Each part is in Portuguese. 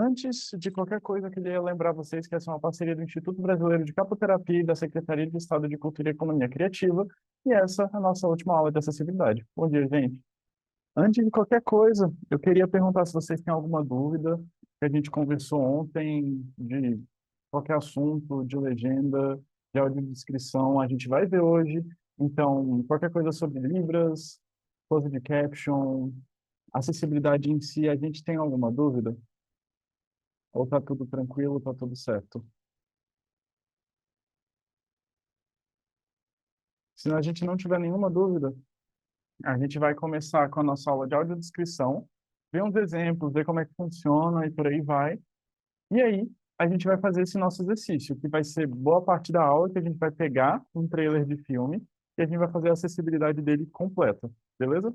Antes de qualquer coisa, eu queria lembrar vocês que essa é uma parceria do Instituto Brasileiro de Capoterapia e da Secretaria de Estado de Cultura e Economia Criativa, e essa é a nossa última aula de acessibilidade. Bom dia, gente. Antes de qualquer coisa, eu queria perguntar se vocês têm alguma dúvida, que a gente conversou ontem de qualquer assunto, de legenda, de audiodescrição, a gente vai ver hoje. Então, qualquer coisa sobre Libras, closed caption, acessibilidade em si, a gente tem alguma dúvida? Ou tá tudo tranquilo, tá tudo certo? Se a gente não tiver nenhuma dúvida, a gente vai começar com a nossa aula de audiodescrição, ver uns exemplos, ver como é que funciona e por aí vai. E aí, a gente vai fazer esse nosso exercício, que vai ser boa parte da aula, que a gente vai pegar um trailer de filme e a gente vai fazer a acessibilidade dele completa, beleza?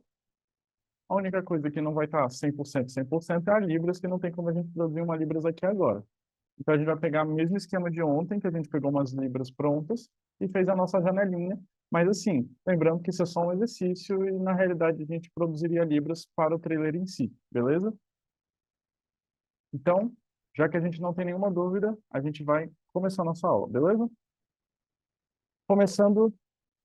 A única coisa que não vai estar 100% é a Libras, que não tem como a gente produzir uma Libras aqui agora. Então, a gente vai pegar o mesmo esquema de ontem, que a gente pegou umas libras prontas e fez a nossa janelinha. Mas, assim, lembrando que isso é só um exercício e, na realidade, a gente produziria libras para o trailer em si, beleza? Então, já que a gente não tem nenhuma dúvida, a gente vai começar a nossa aula, beleza? Começando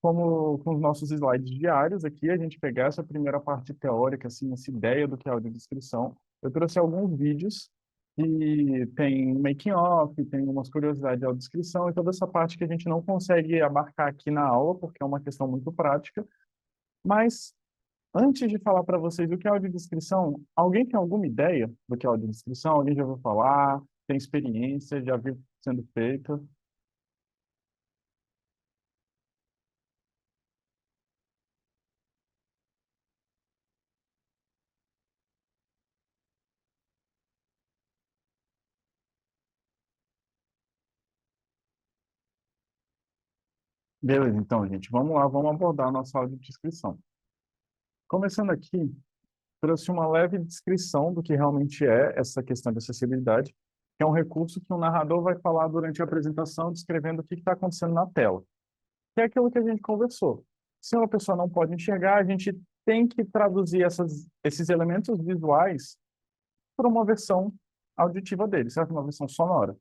como com os nossos slides diários aqui, a gente pegar essa primeira parte teórica, assim, essa ideia do que é audiodescrição. Eu trouxe alguns vídeos que tem making of, tem umas curiosidades de audiodescrição e toda essa parte que a gente não consegue abarcar aqui na aula, porque é uma questão muito prática. Mas, antes de falar para vocês o que é audiodescrição, alguém tem alguma ideia do que é audiodescrição? Alguém já ouviu falar? Tem experiência? Já viu sendo feita? Beleza, então, gente, vamos lá, vamos abordar a nossa audiodescrição. Começando aqui, trouxe uma leve descrição do que realmente é essa questão de acessibilidade, que é um recurso que o narrador vai falar durante a apresentação, descrevendo o que está acontecendo na tela, que é aquilo que a gente conversou. Se uma pessoa não pode enxergar, a gente tem que traduzir esses elementos visuais para uma versão auditiva dele, certo? Uma versão sonora.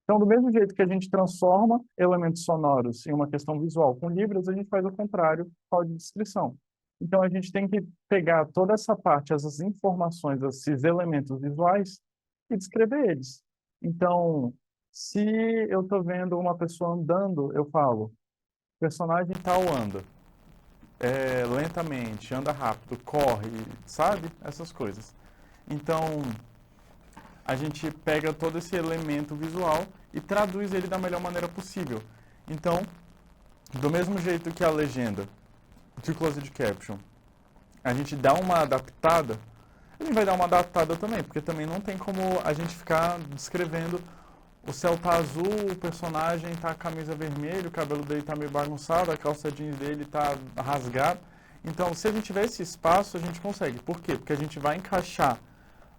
Então, do mesmo jeito que a gente transforma elementos sonoros em uma questão visual com Libras, a gente faz o contrário com a audiodescrição. Então, a gente tem que pegar toda essa parte, essas informações, esses elementos visuais e descrever eles. Então, se eu estou vendo uma pessoa andando, eu falo, personagem tal anda, lentamente, anda rápido, corre, sabe? Essas coisas. Então, a gente pega todo esse elemento visual e traduz ele da melhor maneira possível. Então, do mesmo jeito que a legenda de closed caption, a gente dá uma adaptada, a gente vai dar uma adaptada também, porque também não tem como a gente ficar descrevendo o céu tá azul, o personagem tá com a camisa vermelha, o cabelo dele tá meio bagunçado, a calça jeans dele tá rasgada. Então, se a gente tiver esse espaço, a gente consegue. Por quê? Porque a gente vai encaixar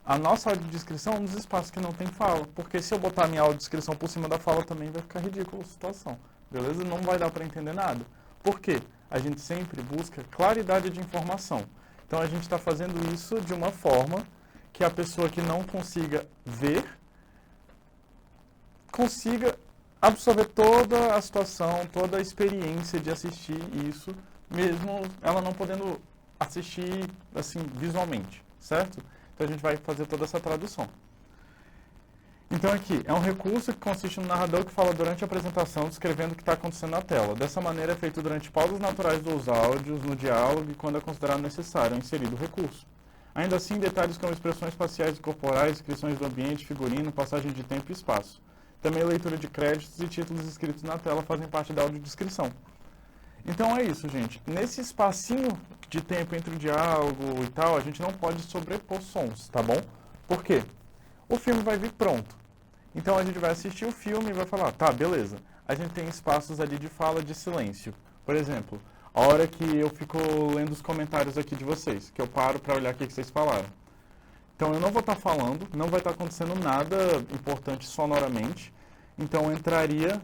a nossa audiodescrição nos espaços que não tem fala. Porque se eu botar a minha audiodescrição por cima da fala, também vai ficar ridículo a situação. Beleza? Não vai dar para entender nada. Por quê? A gente sempre busca claridade de informação. Então, a gente está fazendo isso de uma forma que a pessoa que não consiga ver consiga absorver toda a situação, toda a experiência de assistir isso, mesmo ela não podendo assistir assim visualmente, certo? Então a gente vai fazer toda essa tradução. Então aqui, é um recurso que consiste no narrador que fala durante a apresentação, descrevendo o que está acontecendo na tela. Dessa maneira é feito durante pausas naturais dos áudios, no diálogo e quando é considerado necessário, é inserido o recurso. Ainda assim, detalhes como expressões faciais e corporais, descrições do ambiente, figurino, passagem de tempo e espaço. Também leitura de créditos e títulos escritos na tela fazem parte da audiodescrição. Então é isso, gente. Nesse espacinho de tempo entre o diálogo e tal, a gente não pode sobrepor sons, tá bom? Por quê? O filme vai vir pronto. Então a gente vai assistir o filme e vai falar, tá, beleza. A gente tem espaços ali de fala de silêncio. Por exemplo, a hora que eu fico lendo os comentários aqui de vocês, que eu paro para olhar o que vocês falaram. Então eu não vou estar falando, não vai estar acontecendo nada importante sonoramente. Então entraria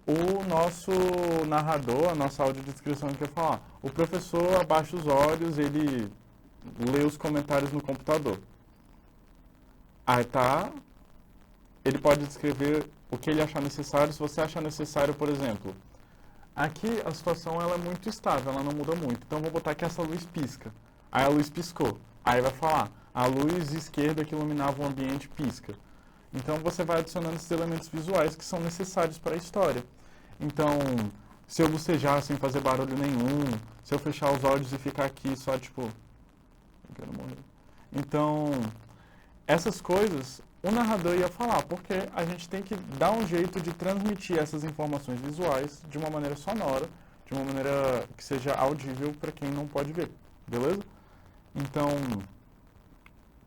o nosso narrador, a nossa audiodescrição que vai falar. O professor abaixa os olhos, ele lê os comentários no computador. Aí tá, ele pode descrever o que ele achar necessário. Se você achar necessário, por exemplo, aqui a situação ela é muito estável, ela não muda muito. Então eu vou botar que essa luz pisca. Aí a luz piscou. Aí vai falar, a luz esquerda que iluminava o ambiente pisca. Então você vai adicionando esses elementos visuais que são necessários para a história. Então, se eu bocejar sem fazer barulho nenhum, se eu fechar os olhos e ficar aqui só tipo, eu quero morrer. Então, essas coisas o narrador ia falar, porque a gente tem que dar um jeito de transmitir essas informações visuais de uma maneira sonora, de uma maneira que seja audível para quem não pode ver, beleza? Então,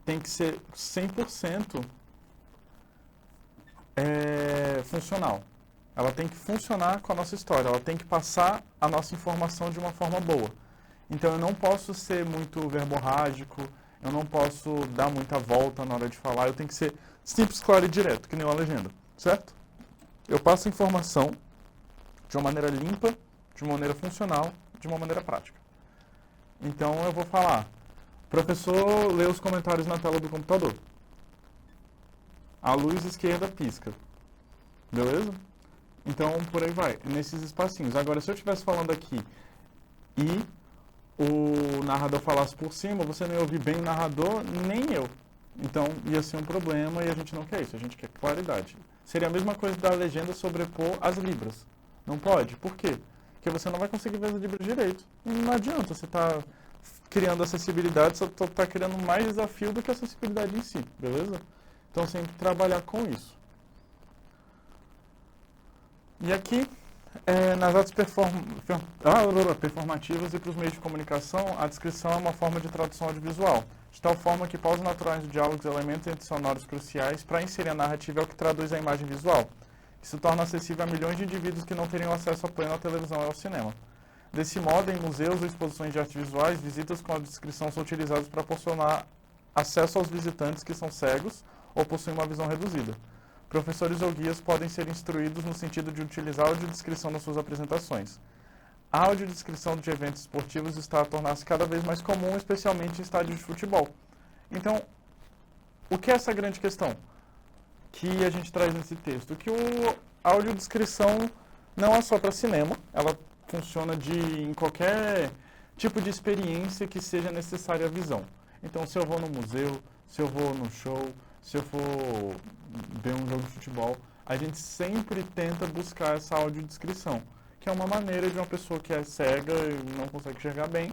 tem que ser 100% funcional. Ela tem que funcionar com a nossa história, ela tem que passar a nossa informação de uma forma boa. Então eu não posso ser muito verborrágico, eu não posso dar muita volta na hora de falar, eu tenho que ser simples, claro e direto, que nem uma legenda, certo? Eu passo a informação de uma maneira limpa, de uma maneira funcional, de uma maneira prática. Então eu vou falar, professor lê os comentários na tela do computador. A luz esquerda pisca. Beleza? Então, por aí vai, nesses espacinhos. Agora, se eu estivesse falando aqui e o narrador falasse por cima, você não ia ouvir bem o narrador, nem eu. Então, ia ser um problema e a gente não quer isso, a gente quer claridade. Seria a mesma coisa da legenda sobrepor as libras. Não pode. Por quê? Porque você não vai conseguir ver as libras direito. Não adianta, você está criando acessibilidade, você está criando mais desafio do que acessibilidade em si, beleza? Então, sempre trabalhar com isso. E aqui, nas artes performativas e para os meios de comunicação, a descrição é uma forma de tradução audiovisual, de tal forma que pausas naturais de diálogos e elementos entre sonoros cruciais para inserir a narrativa é o que traduz a imagem visual, que se torna acessível a milhões de indivíduos que não teriam acesso a pleno à televisão e ao cinema. Desse modo, em museus ou exposições de artes visuais, visitas com a descrição são utilizadas para proporcionar acesso aos visitantes que são cegos ou possuem uma visão reduzida. Professores ou guias podem ser instruídos no sentido de utilizar a audiodescrição nas suas apresentações. A audiodescrição de eventos esportivos está a tornar-se cada vez mais comum, especialmente em estádios de futebol. Então, o que é essa grande questão que a gente traz nesse texto? Que a audiodescrição não é só para cinema, ela funciona em qualquer tipo de experiência que seja necessária a visão. Então, se eu vou no museu, se eu vou no show, se eu for ver um jogo de futebol, a gente sempre tenta buscar essa audiodescrição, que é uma maneira de uma pessoa que é cega e não consegue enxergar bem,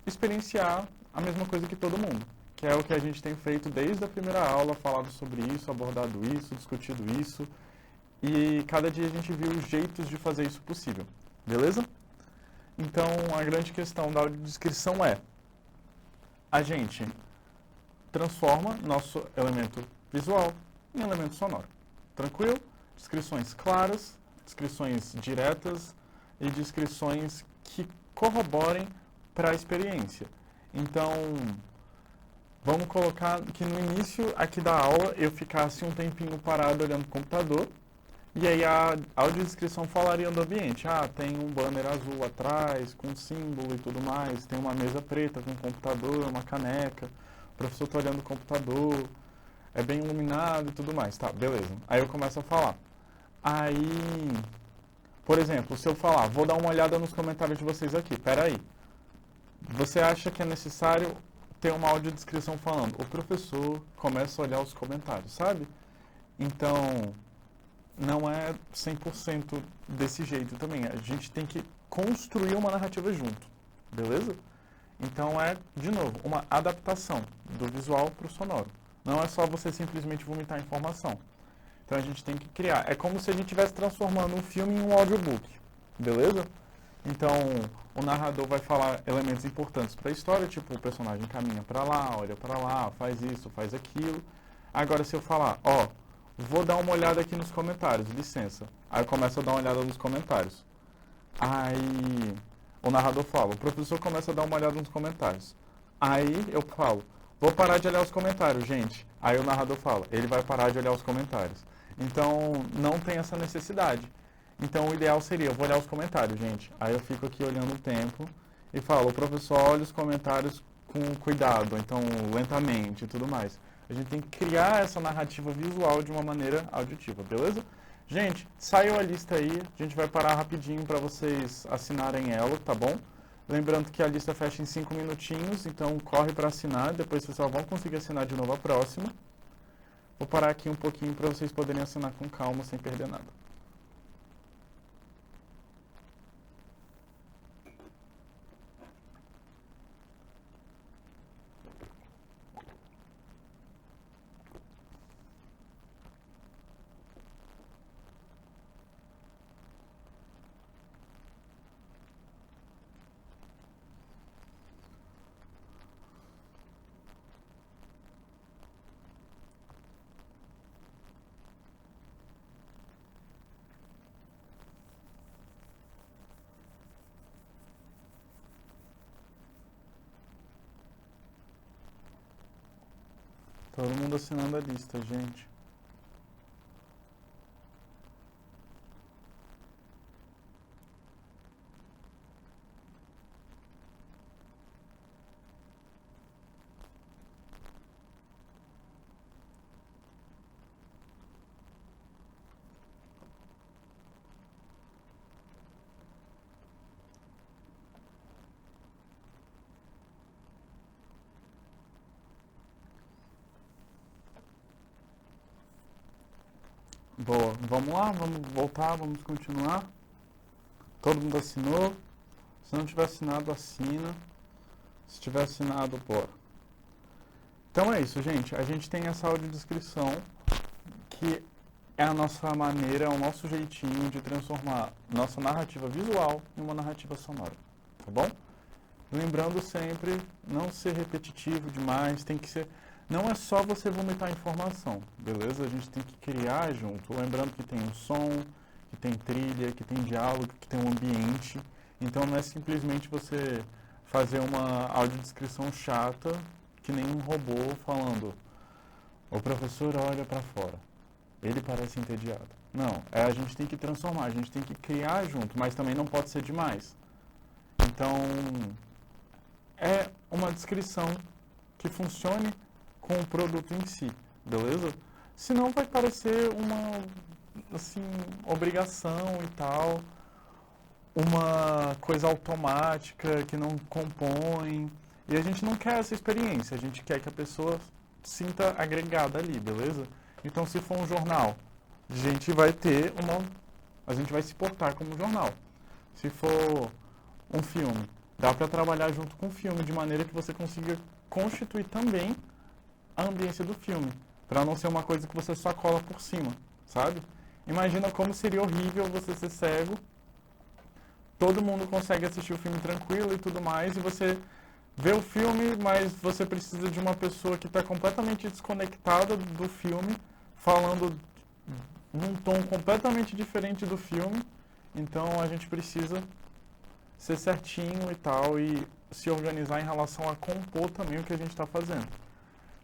experienciar a mesma coisa que todo mundo, que é o que a gente tem feito desde a primeira aula, falado sobre isso, abordado isso, discutido isso, e cada dia a gente viu jeitos de fazer isso possível, beleza? Então, a grande questão da audiodescrição é, a gente transforma nosso elemento visual em elemento sonoro. Tranquilo? Descrições claras, descrições diretas e descrições que corroborem para a experiência. Então, vamos colocar que no início aqui da aula eu ficasse um tempinho parado olhando o computador e aí a audiodescrição falaria do ambiente. Ah, tem um banner azul atrás com símbolo e tudo mais, tem uma mesa preta com um computador, uma caneca. O professor está olhando o computador, é bem iluminado e tudo mais. Tá, beleza. Aí eu começo a falar. Aí, por exemplo, se eu falar, vou dar uma olhada nos comentários de vocês aqui, peraí. Você acha que é necessário ter uma audiodescrição falando? O professor começa a olhar os comentários, sabe? Então, não é 100% desse jeito também. A gente tem que construir uma narrativa junto, beleza? Então de novo, uma adaptação do visual para o sonoro. Não é só você simplesmente vomitar informação. Então a gente tem que criar. É como se a gente estivesse transformando um filme em um audiobook, beleza? Então o narrador vai falar elementos importantes para a história, tipo o personagem caminha para lá, olha para lá, faz isso, faz aquilo. Agora se eu falar, ó, vou dar uma olhada aqui nos comentários, licença. Aí eu começo a dar uma olhada nos comentários. Aí o narrador fala, o professor começa a dar uma olhada nos comentários. Aí eu falo, vou parar de olhar os comentários, gente. Aí o narrador fala, ele vai parar de olhar os comentários. Então, não tem essa necessidade. Então, o ideal seria, eu vou olhar os comentários, gente. Aí eu fico aqui olhando o tempo e falo, o professor olha os comentários com cuidado, então lentamente e tudo mais. A gente tem que criar essa narrativa visual de uma maneira auditiva, beleza? Gente, saiu a lista aí, a gente vai parar rapidinho para vocês assinarem ela, tá bom? Lembrando que a lista fecha em 5 minutinhos, então corre para assinar, depois vocês só vão conseguir assinar de novo a próxima. Vou parar aqui um pouquinho para vocês poderem assinar com calma, sem perder nada. Todo mundo assinando a lista, gente. Boa, vamos lá, vamos voltar, vamos continuar. Todo mundo assinou? Se não tiver assinado, assina. Se tiver assinado, bora. Então é isso, gente. A gente tem essa audiodescrição que é a nossa maneira, é o nosso jeitinho de transformar nossa narrativa visual em uma narrativa sonora, tá bom? Lembrando sempre, não ser repetitivo demais, tem que ser... Não é só você vomitar informação, beleza? A gente tem que criar junto, lembrando que tem um som, que tem trilha, que tem diálogo, que tem um ambiente. Então não é simplesmente você fazer uma audiodescrição chata, que nem um robô falando: o professor olha para fora, ele parece entediado. Não, a gente tem que transformar, a gente tem que criar junto, mas também não pode ser demais. Então, é uma descrição que funcione com o produto em si, beleza? Senão vai parecer uma, assim, obrigação e tal, uma coisa automática que não compõe. E a gente não quer essa experiência, a gente quer que a pessoa sinta agregada ali, beleza? Então, se for um jornal, a gente vai ter uma... A gente vai se portar como um jornal. Se for um filme, dá para trabalhar junto com o filme, de maneira que você consiga constituir também a ambiência do filme, para não ser uma coisa que você só cola por cima, sabe? Imagina como seria horrível você ser cego, todo mundo consegue assistir o filme tranquilo e tudo mais, e você vê o filme, mas você precisa de uma pessoa que está completamente desconectada do filme, falando num tom completamente diferente do filme. Então a gente precisa ser certinho e tal, e se organizar em relação a compor também o que a gente está fazendo.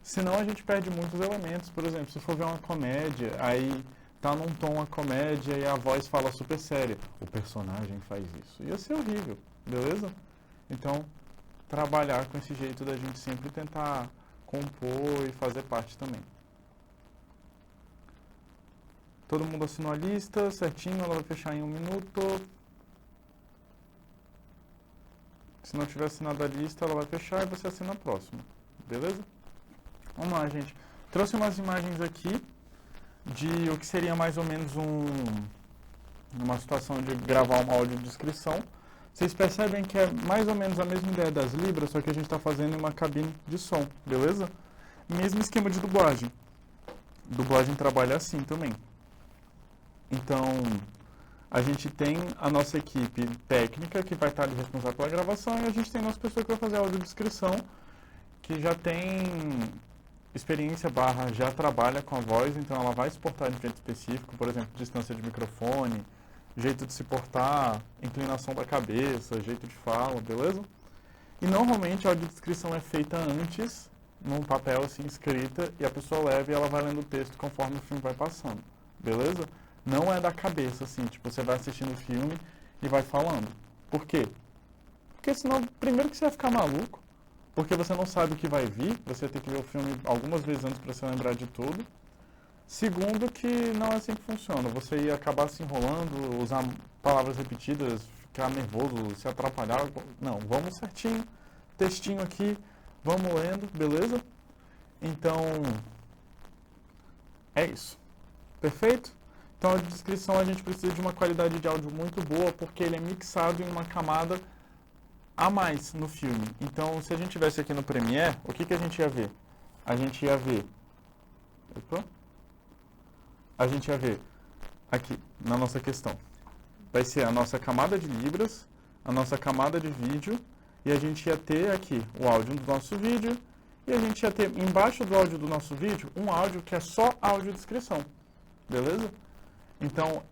Senão a gente perde muitos elementos. Por exemplo, se for ver uma comédia, aí tá num tom a comédia e a voz fala super séria. O personagem faz isso. Ia ser horrível, beleza? Então, trabalhar com esse jeito da gente sempre tentar compor e fazer parte também. Todo mundo assinou a lista, certinho, ela vai fechar em 1 minuto. Se não tiver assinado a lista, ela vai fechar e você assina a próxima, beleza? Vamos lá, gente. Trouxe umas imagens aqui de o que seria mais ou menos uma situação de gravar uma audiodescrição. Vocês percebem que é mais ou menos a mesma ideia das libras, só que a gente está fazendo em uma cabine de som, beleza? Mesmo esquema de dublagem. Dublagem trabalha assim também. Então, a gente tem a nossa equipe técnica, que vai estar ali responsável pela gravação, e a gente tem a nossa pessoa que vai fazer a audiodescrição, que já tem experiência / já trabalha com a voz, então ela vai se portar de um jeito específico, por exemplo, distância de microfone, jeito de se portar, inclinação da cabeça, jeito de fala, beleza? E normalmente a audiodescrição é feita antes, num papel assim escrita, e a pessoa leva e ela vai lendo o texto conforme o filme vai passando, beleza? Não é da cabeça, assim, tipo, você vai assistindo o filme e vai falando. Por quê? Porque senão, primeiro que você vai ficar maluco, porque você não sabe o que vai vir, você tem que ver o filme algumas vezes antes para se lembrar de tudo. Segundo, que não é assim que funciona. Você ia acabar se enrolando, usar palavras repetidas, ficar nervoso, se atrapalhar. Não, vamos certinho, textinho aqui, vamos lendo, beleza? Então, é isso. Perfeito? Então, a descrição a gente precisa de uma qualidade de áudio muito boa, porque ele é mixado em uma camada a mais no filme. Então, se a gente tivesse aqui no Premiere, o que a gente ia ver? A gente ia ver... Opa! A gente ia ver aqui, na nossa questão. Vai ser a nossa camada de libras, a nossa camada de vídeo, e a gente ia ter aqui o áudio do nosso vídeo, e a gente ia ter embaixo do áudio do nosso vídeo um áudio que é só audiodescrição. Beleza? Então,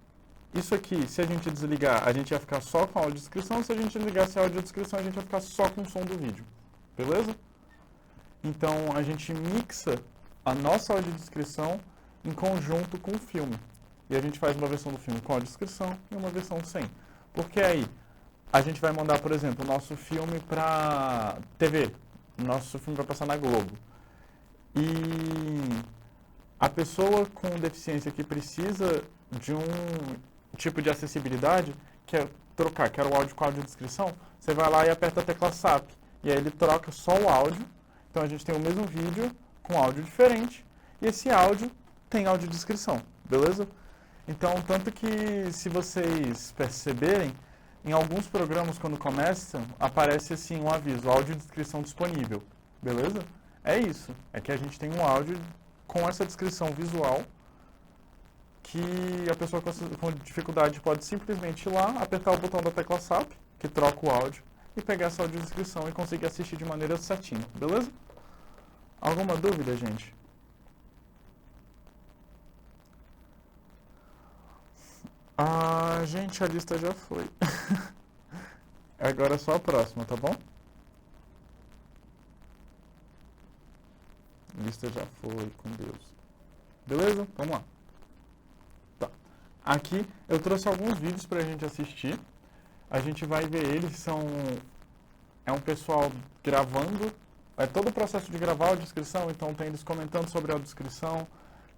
isso aqui, se a gente desligar, a gente ia ficar só com a audiodescrição. Se a gente desligasse a audiodescrição, a gente ia ficar só com o som do vídeo. Beleza? Então, a gente mixa a nossa audiodescrição em conjunto com o filme. E a gente faz uma versão do filme com audiodescrição e uma versão sem. Porque aí, a gente vai mandar, por exemplo, o nosso filme para TV. O nosso filme vai passar na Globo. E a pessoa com deficiência que precisa de um tipo de acessibilidade, quer trocar, quer o áudio com audiodescrição, você vai lá e aperta a tecla SAP. E aí ele troca só o áudio. Então a gente tem o mesmo vídeo com áudio diferente. E esse áudio tem audiodescrição, beleza? Então, tanto que se vocês perceberem, em alguns programas quando começam, aparece assim um aviso, audiodescrição disponível, beleza? É isso, é que a gente tem um áudio com essa descrição visual que a pessoa com dificuldade pode simplesmente ir lá, apertar o botão da tecla SAP, que troca o áudio, e pegar essa audiodescrição e conseguir assistir de maneira certinha, beleza? Alguma dúvida, gente? Ah, gente, a lista já foi. Agora é só a próxima, tá bom? A lista já foi, com Deus. Beleza? Vamos lá. Tá. Aqui eu trouxe alguns vídeos pra gente assistir. A gente vai ver eles, é um pessoal gravando. É todo o processo de gravar a descrição, então tem eles comentando sobre a descrição,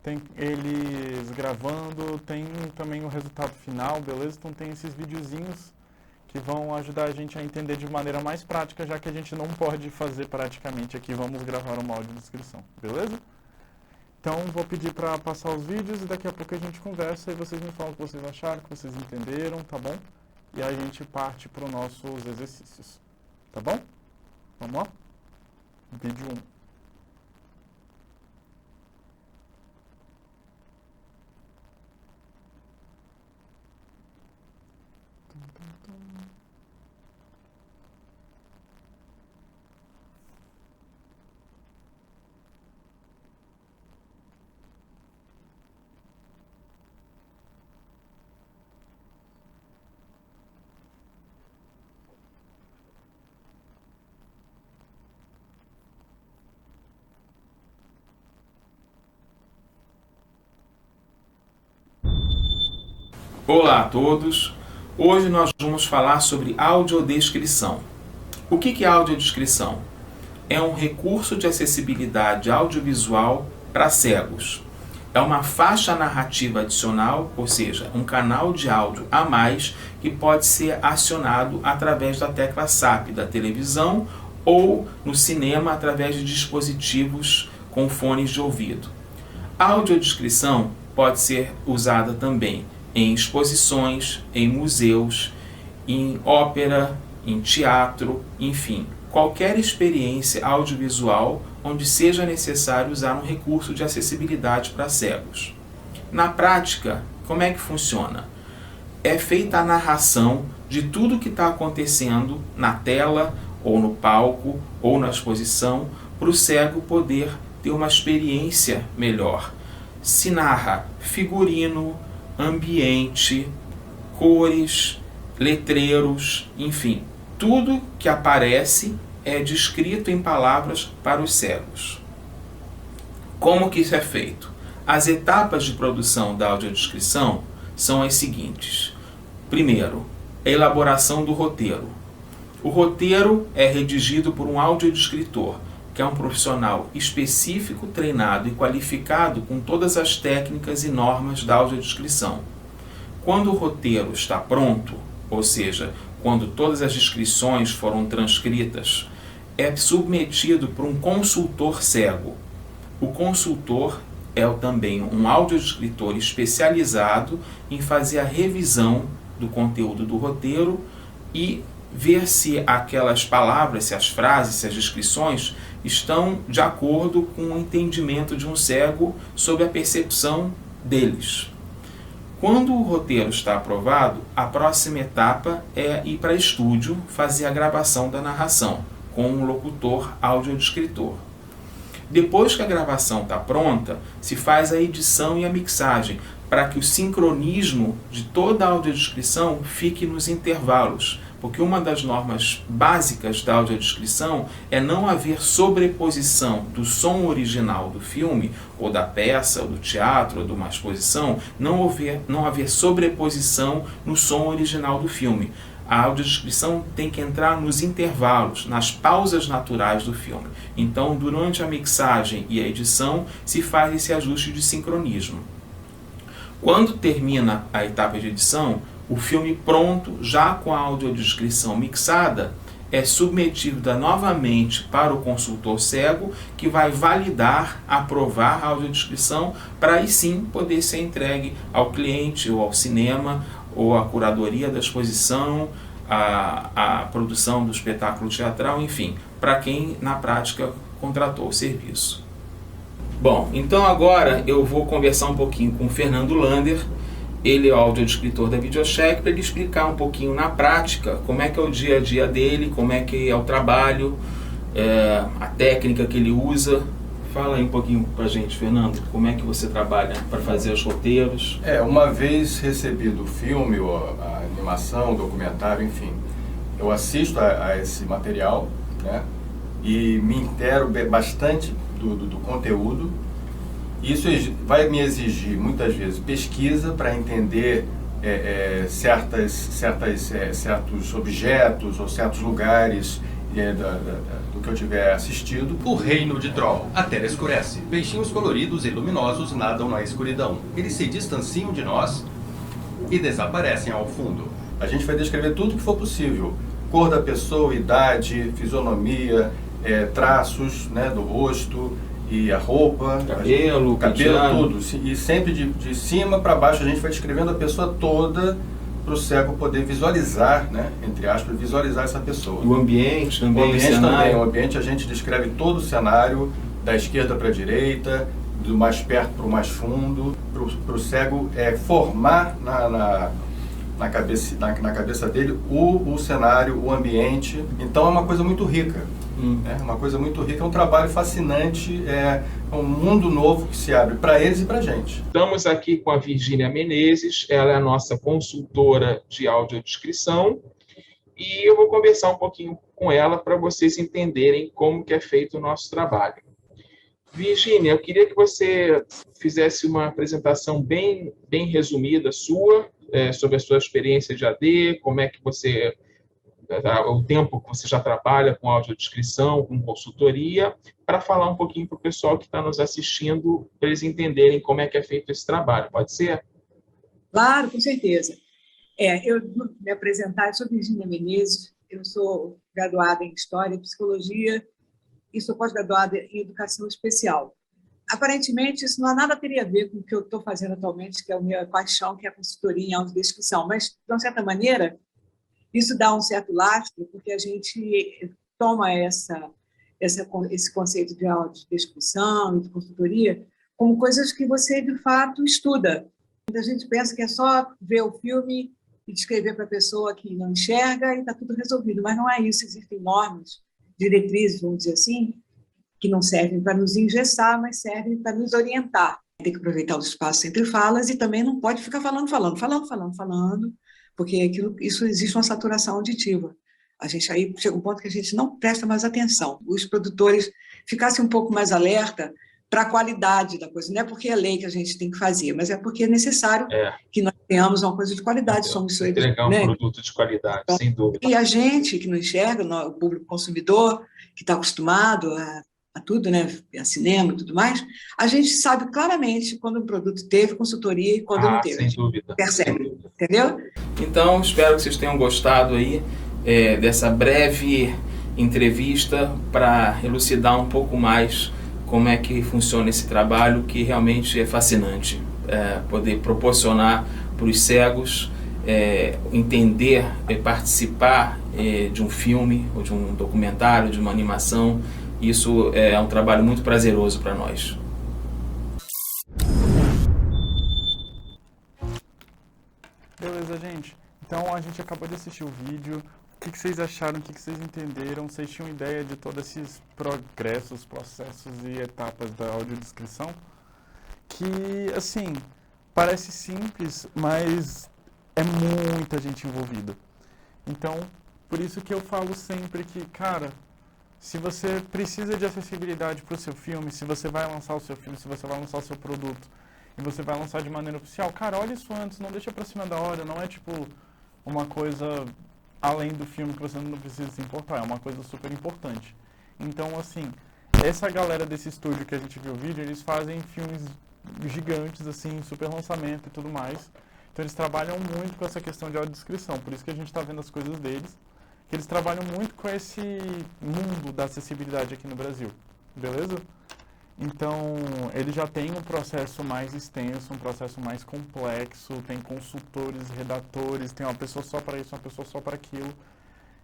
tem eles gravando, tem também o resultado final, beleza? Então tem esses videozinhos que vão ajudar a gente a entender de maneira mais prática, já que a gente não pode fazer praticamente aqui, vamos gravar uma audiodescrição, beleza? Então vou pedir para passar os vídeos e daqui a pouco a gente conversa e vocês me falam o que vocês acharam, o que vocês entenderam, tá bom? E aí a gente parte para os nossos exercícios, tá bom? Vamos lá? Vídeo 1. Olá a todos, hoje nós vamos falar sobre audiodescrição. O que é audiodescrição? É um recurso de acessibilidade audiovisual para cegos. É uma faixa narrativa adicional, ou seja, um canal de áudio a mais que pode ser acionado através da tecla SAP da televisão ou no cinema através de dispositivos com fones de ouvido. A audiodescrição pode ser usada também em exposições, em museus, em ópera, em teatro, enfim, qualquer experiência audiovisual onde seja necessário usar um recurso de acessibilidade para cegos. Na prática, como é que funciona? É feita a narração de tudo o que está acontecendo na tela, ou no palco, ou na exposição, para o cego poder ter uma experiência melhor. Se narra figurino, ambiente, cores, letreiros, enfim, tudo que aparece é descrito em palavras para os cegos. Como que isso é feito? As etapas de produção da audiodescrição são as seguintes. Primeiro, a elaboração do roteiro. O roteiro é redigido por um audiodescritor, que é um profissional específico, treinado e qualificado com todas as técnicas e normas da audiodescrição. Quando o roteiro está pronto, ou seja, quando todas as descrições foram transcritas, é submetido por um consultor cego. O consultor é também um audiodescritor especializado em fazer a revisão do conteúdo do roteiro e ver se aquelas palavras, se as frases, se as descrições estão de acordo com o entendimento de um cego sobre a percepção deles. Quando o roteiro está aprovado, a próxima etapa é ir para estúdio fazer a gravação da narração com um locutor audiodescritor. Depois que a gravação está pronta, se faz a edição e a mixagem para que o sincronismo de toda a audiodescrição fique nos intervalos, porque uma das normas básicas da audiodescrição é não haver sobreposição do som original do filme, ou da peça, ou do teatro, ou de uma exposição, não haver sobreposição no som original do filme. A audiodescrição tem que entrar nos intervalos, nas pausas naturais do filme. Então, durante a mixagem e a edição, se faz esse ajuste de sincronismo. Quando termina a etapa de edição, o filme pronto, já com a audiodescrição mixada, é submetida novamente para o consultor cego, que vai validar, aprovar a audiodescrição, para aí sim poder ser entregue ao cliente ou ao cinema, ou à curadoria da exposição, à produção do espetáculo teatral, enfim, para quem na prática contratou o serviço. Bom, então agora eu vou conversar um pouquinho com o Fernando Lander. Ele é o audiodescritor da Videocheck, para ele explicar um pouquinho na prática como é que é o dia a dia dele, como é que é o trabalho, a técnica que ele usa. Fala aí um pouquinho pra gente, Fernando, como é que você trabalha para fazer os roteiros? Uma vez recebido o filme, a animação, o documentário, enfim, eu assisto a esse material, né, e me intero bastante do conteúdo. Isso vai me exigir, muitas vezes, pesquisa para entender certos objetos ou certos lugares do que eu tiver assistido. O reino de Troll. A terra escurece. Peixinhos coloridos e luminosos nadam na escuridão. Eles se distanciam de nós e desaparecem ao fundo. A gente vai descrever tudo que for possível. Cor da pessoa, idade, fisionomia, traços, né, do rosto e a roupa, cabelo, tudo. E sempre de cima para baixo a gente vai descrevendo a pessoa toda, para o cego poder visualizar, né, entre aspas, visualizar essa pessoa. O ambiente também. O ambiente também. O ambiente a gente descreve todo o cenário, da esquerda para a direita, do mais perto para o mais fundo, para o cego formar na cabeça dele o cenário, o ambiente. Então é uma coisa muito rica. É uma coisa muito rica, é um trabalho fascinante, é um mundo novo que se abre para eles e para a gente. Estamos aqui com a Virgínia Menezes, ela é a nossa consultora de audiodescrição, e eu vou conversar um pouquinho com ela para vocês entenderem como que é feito o nosso trabalho. Virgínia, eu queria que você fizesse uma apresentação bem resumida sua, sobre a sua experiência de AD, como é que você... o tempo que você já trabalha com audiodescrição, com consultoria, para falar um pouquinho para o pessoal que está nos assistindo, para eles entenderem como é que é feito esse trabalho. Pode ser? Claro, com certeza. Eu vou me apresentar, eu sou Virgínia Menezes, eu sou graduada em História e Psicologia e sou pós-graduada em Educação Especial. Aparentemente, isso não há nada a ter a ver com o que eu estou fazendo atualmente, que é a minha paixão, que é a consultoria em audiodescrição, mas, de uma certa maneira, isso dá um certo lastro, porque a gente toma esse conceito de audiodescrição e de consultoria como coisas que você, de fato, estuda. A gente pensa que é só ver o filme e descrever para a pessoa que não enxerga e está tudo resolvido, mas não é isso. Existem normas, diretrizes, vamos dizer assim, que não servem para nos engessar, mas servem para nos orientar. Tem que aproveitar os espaços entre falas e também não pode ficar falando, porque isso existe uma saturação auditiva. A gente aí chega um ponto que a gente não presta mais atenção. Os produtores ficassem um pouco mais alerta para a qualidade da coisa. Não é porque é lei que a gente tem que fazer, mas é porque é necessário É, que nós tenhamos uma coisa de qualidade. Somos seres, entregar um né? produto de qualidade, Então, sem dúvida. e a gente que não enxerga, o público consumidor, que está acostumado a tudo, né, a cinema e tudo mais, a gente sabe claramente quando um produto teve consultoria e quando não teve. A Sem gente dúvida. percebe, Sem dúvida. entendeu? Então, espero que vocês tenham gostado aí dessa breve entrevista para elucidar um pouco mais como é que funciona esse trabalho, que realmente é fascinante. Poder proporcionar para os cegos entender e participar de um filme, ou de um documentário, de uma animação. Isso é um trabalho muito prazeroso para nós. Beleza, gente. Então a gente acabou de assistir o vídeo. O que vocês acharam? O que vocês entenderam? Vocês tinham ideia de todos esses progressos, processos e etapas da audiodescrição? Que, assim, parece simples, mas é muita gente envolvida. Então, por isso que eu falo sempre que, cara, se você precisa de acessibilidade para o seu filme, se você vai lançar o seu filme, se você vai lançar o seu produto e você vai lançar de maneira oficial, cara, olha isso antes, não deixa pra cima da hora, não é tipo uma coisa além do filme que você não precisa se importar, é uma coisa super importante. Então, assim, essa galera desse estúdio que a gente viu o vídeo, eles fazem filmes gigantes, assim, super lançamento e tudo mais. Então eles trabalham muito com essa questão de audiodescrição, por isso que a gente está vendo as coisas deles, que eles trabalham muito com esse mundo da acessibilidade aqui no Brasil, beleza? Então, ele já tem um processo mais extenso, um processo mais complexo, tem consultores, redatores, tem uma pessoa só para isso, uma pessoa só para aquilo.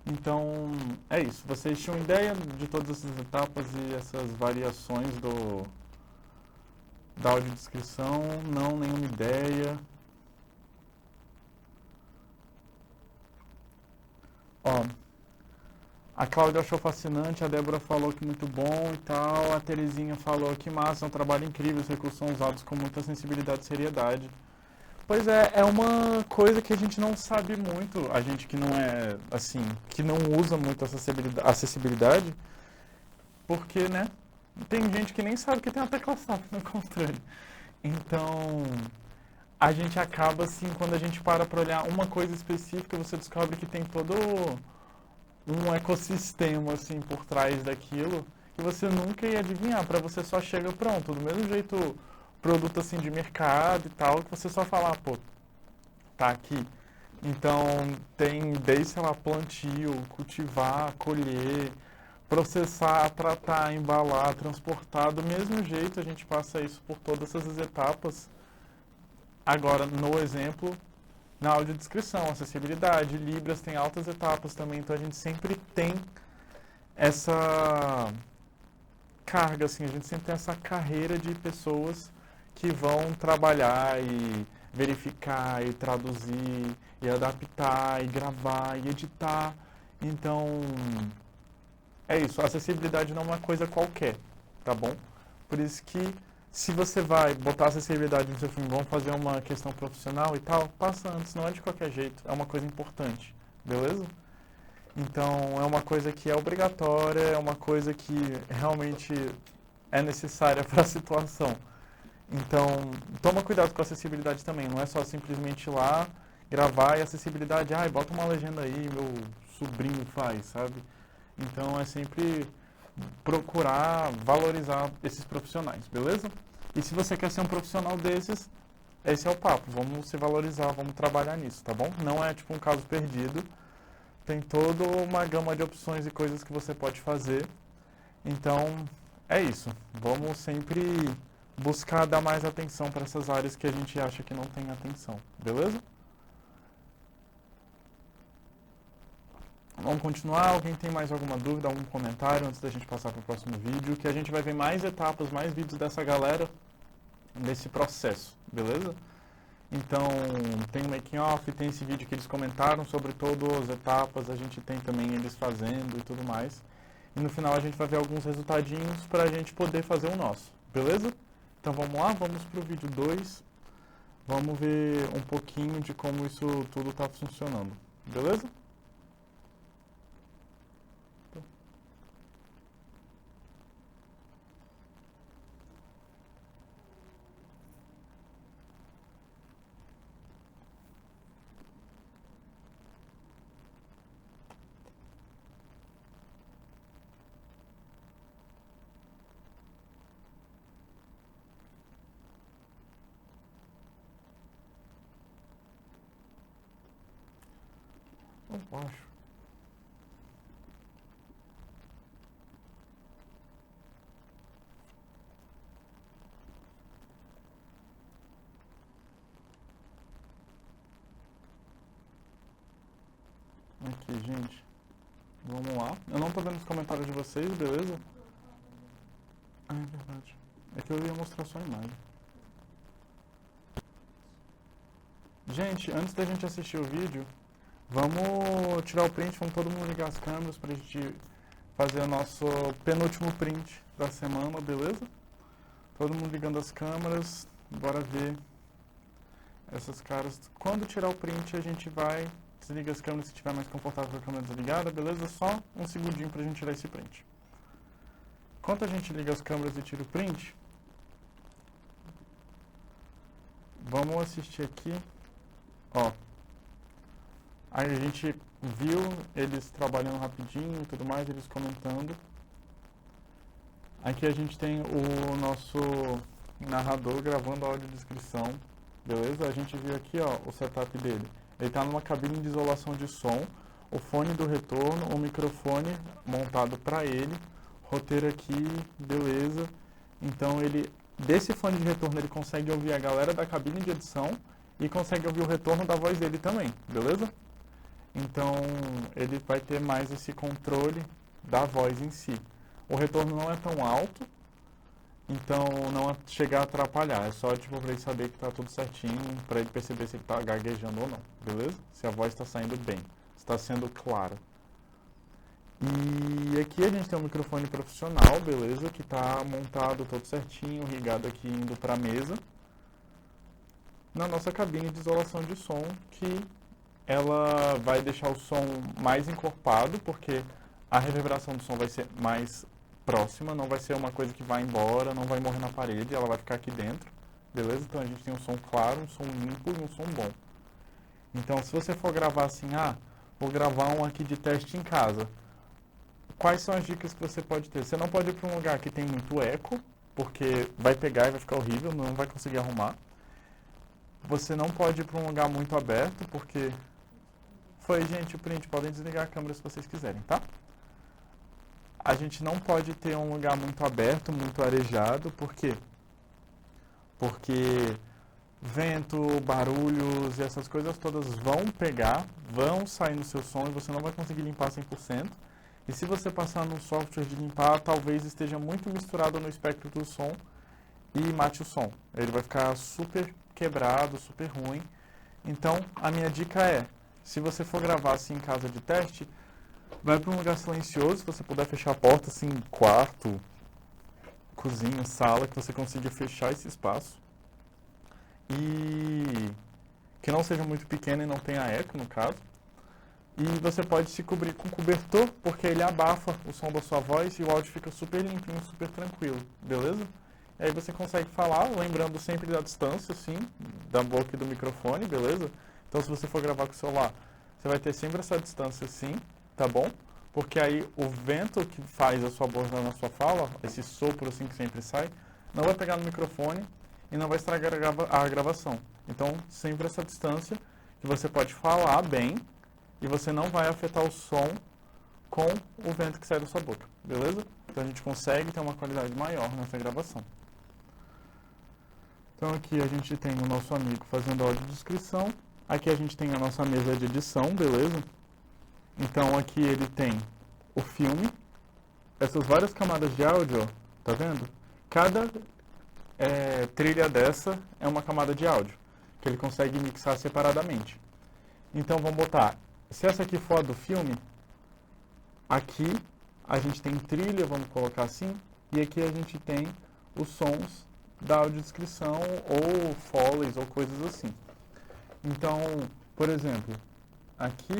Então, é isso. Vocês tinham ideia de todas essas etapas e essas variações da audiodescrição? Não, nenhuma ideia. Ó, a Cláudia achou fascinante, a Débora falou que muito bom e tal, a Terezinha falou que massa, é um trabalho incrível, os recursos são usados com muita sensibilidade e seriedade. Pois é uma coisa que a gente não sabe muito, a gente que não é, assim, que não usa muito acessibilidade, porque, né, tem gente que nem sabe que tem uma tecla SAP no controle. Então, a gente acaba, assim, quando a gente para olhar uma coisa específica, você descobre que tem todo um ecossistema assim por trás daquilo que você nunca ia adivinhar. Para você só chega pronto, do mesmo jeito produto assim de mercado e tal, que você só fala, pô, tá aqui. Então tem desde, sei lá, plantio, cultivar, colher, processar, tratar, embalar, transportar, do mesmo jeito a gente passa isso por todas essas etapas. Agora, no exemplo, na audiodescrição, acessibilidade, Libras tem altas etapas também, então a gente sempre tem essa carga, assim, a gente sempre tem essa carreira de pessoas que vão trabalhar e verificar e traduzir e adaptar e gravar e editar. Então, é isso, a acessibilidade não é uma coisa qualquer, tá bom? Por isso que se você vai botar acessibilidade no seu filme, vamos fazer uma questão profissional e tal, passa antes, não é de qualquer jeito, é uma coisa importante, beleza? Então, é uma coisa que é obrigatória, é uma coisa que realmente é necessária para a situação. Então, toma cuidado com a acessibilidade também, não é só simplesmente ir lá, gravar e acessibilidade, bota uma legenda aí, meu sobrinho faz, sabe? Então, é sempre procurar valorizar esses profissionais, beleza? E se você quer ser um profissional desses, esse é o papo, vamos se valorizar, vamos trabalhar nisso, tá bom? Não é tipo um caso perdido, tem toda uma gama de opções e coisas que você pode fazer, então é isso, vamos sempre buscar dar mais atenção para essas áreas que a gente acha que não tem atenção, beleza? Vamos continuar. Alguém tem mais alguma dúvida, algum comentário antes da gente passar para o próximo vídeo? Que a gente vai ver mais etapas, mais vídeos dessa galera nesse processo, beleza? Então, tem o making off, tem esse vídeo que eles comentaram sobre todas as etapas, a gente tem também eles fazendo e tudo mais. E no final a gente vai ver alguns resultadinhos para a gente poder fazer o nosso, beleza? Então vamos lá, vamos para o vídeo 2. Vamos ver um pouquinho de como isso tudo está funcionando, beleza? Eu acho. Aqui, gente. Vamos lá. Eu não tô vendo os comentários de vocês, beleza? Ah, é verdade. É que eu ia mostrar só a imagem. Gente, antes da gente assistir o vídeo, vamos tirar o print, vamos todo mundo ligar as câmeras pra gente fazer o nosso penúltimo print da semana, beleza? Todo mundo ligando as câmeras, bora ver essas caras. Quando tirar o print, a gente vai, desliga as câmeras se estiver mais confortável com a câmera desligada, beleza? Só um segundinho pra gente tirar esse print. Enquanto a gente liga as câmeras e tira o print, vamos assistir aqui, ó. Aí a gente viu eles trabalhando rapidinho e tudo mais, eles comentando. Aqui a gente tem o nosso narrador gravando a audiodescrição, beleza? A gente viu aqui, ó, o setup dele. Ele está numa cabine de isolação de som, o fone do retorno, o microfone montado para ele, roteiro aqui, beleza. Então ele, desse fone de retorno, ele consegue ouvir a galera da cabine de edição e consegue ouvir o retorno da voz dele também, beleza? Então ele vai ter mais esse controle da voz em si. O retorno não é tão alto, então não chega a atrapalhar. É só tipo para ele saber que está tudo certinho, para ele perceber se ele está gaguejando ou não, beleza? Se a voz está saindo bem, está sendo clara. E aqui a gente tem um microfone profissional, beleza? Que está montado todo certinho, ligado aqui indo para a mesa. Na nossa cabine de isolação de som, que ela vai deixar o som mais encorpado, porque a reverberação do som vai ser mais próxima, não vai ser uma coisa que vai embora, não vai morrer na parede, ela vai ficar aqui dentro, beleza? Então a gente tem um som claro, um som limpo e um som bom. Então se você for gravar assim, vou gravar um aqui de teste em casa, quais são as dicas que você pode ter? Você não pode ir para um lugar que tem muito eco, porque vai pegar e vai ficar horrível, não vai conseguir arrumar. Você não pode ir para um lugar muito aberto, porque... Foi, gente, o print. Podem desligar a câmera se vocês quiserem, tá? A gente não pode ter um lugar muito aberto, muito arejado. Por quê? Porque vento, barulhos e essas coisas todas vão pegar, vão sair no seu som e você não vai conseguir limpar 100%. E se você passar no software de limpar, talvez esteja muito misturado no espectro do som e mate o som. Ele vai ficar super quebrado, super ruim. Então, a minha dica é, se você for gravar assim em casa de teste, vai para um lugar silencioso, se você puder fechar a porta, assim, quarto, cozinha, sala, que você consiga fechar esse espaço. E que não seja muito pequeno e não tenha eco, no caso. E você pode se cobrir com cobertor, porque ele abafa o som da sua voz e o áudio fica super limpinho, super tranquilo, beleza? E aí você consegue falar, lembrando sempre da distância, assim, da boca e do microfone, beleza? Então se você for gravar com o celular, você vai ter sempre essa distância assim, tá bom? Porque aí o vento que faz a sua voz na sua fala, esse sopro assim que sempre sai, não vai pegar no microfone e não vai estragar a gravação. Então sempre essa distância que você pode falar bem e você não vai afetar o som com o vento que sai da sua boca, beleza? Então a gente consegue ter uma qualidade maior nessa gravação. Então aqui a gente tem o nosso amigo fazendo audiodescrição. Aqui a gente tem a nossa mesa de edição, beleza? Então aqui ele tem o filme, essas várias camadas de áudio, ó, tá vendo? Cada trilha dessa é uma camada de áudio, que ele consegue mixar separadamente. Então vamos botar, se essa aqui for a do filme, aqui a gente tem trilha, vamos colocar assim, e aqui a gente tem os sons da audiodescrição ou foleys ou coisas assim. Então, por exemplo, aqui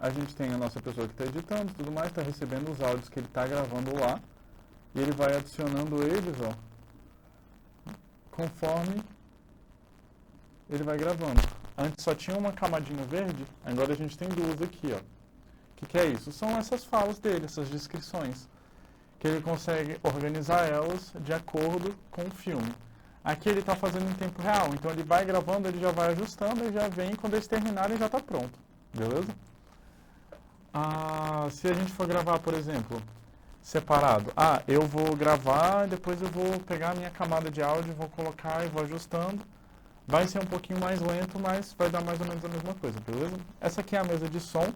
a gente tem a nossa pessoa que está editando e tudo mais, está recebendo os áudios que ele está gravando lá, e ele vai adicionando eles, ó, conforme ele vai gravando. Antes só tinha uma camadinha verde, agora a gente tem duas aqui, ó. O que é isso? São essas falas dele, essas descrições, que ele consegue organizar elas de acordo com o filme. Aqui ele está fazendo em tempo real, então ele vai gravando, ele já vai ajustando, e já vem, quando eles terminarem já está pronto, beleza? Se a gente for gravar, por exemplo, separado. Eu vou gravar, depois eu vou pegar a minha camada de áudio, vou colocar e vou ajustando. Vai ser um pouquinho mais lento, mas vai dar mais ou menos a mesma coisa, beleza? Essa aqui é a mesa de som,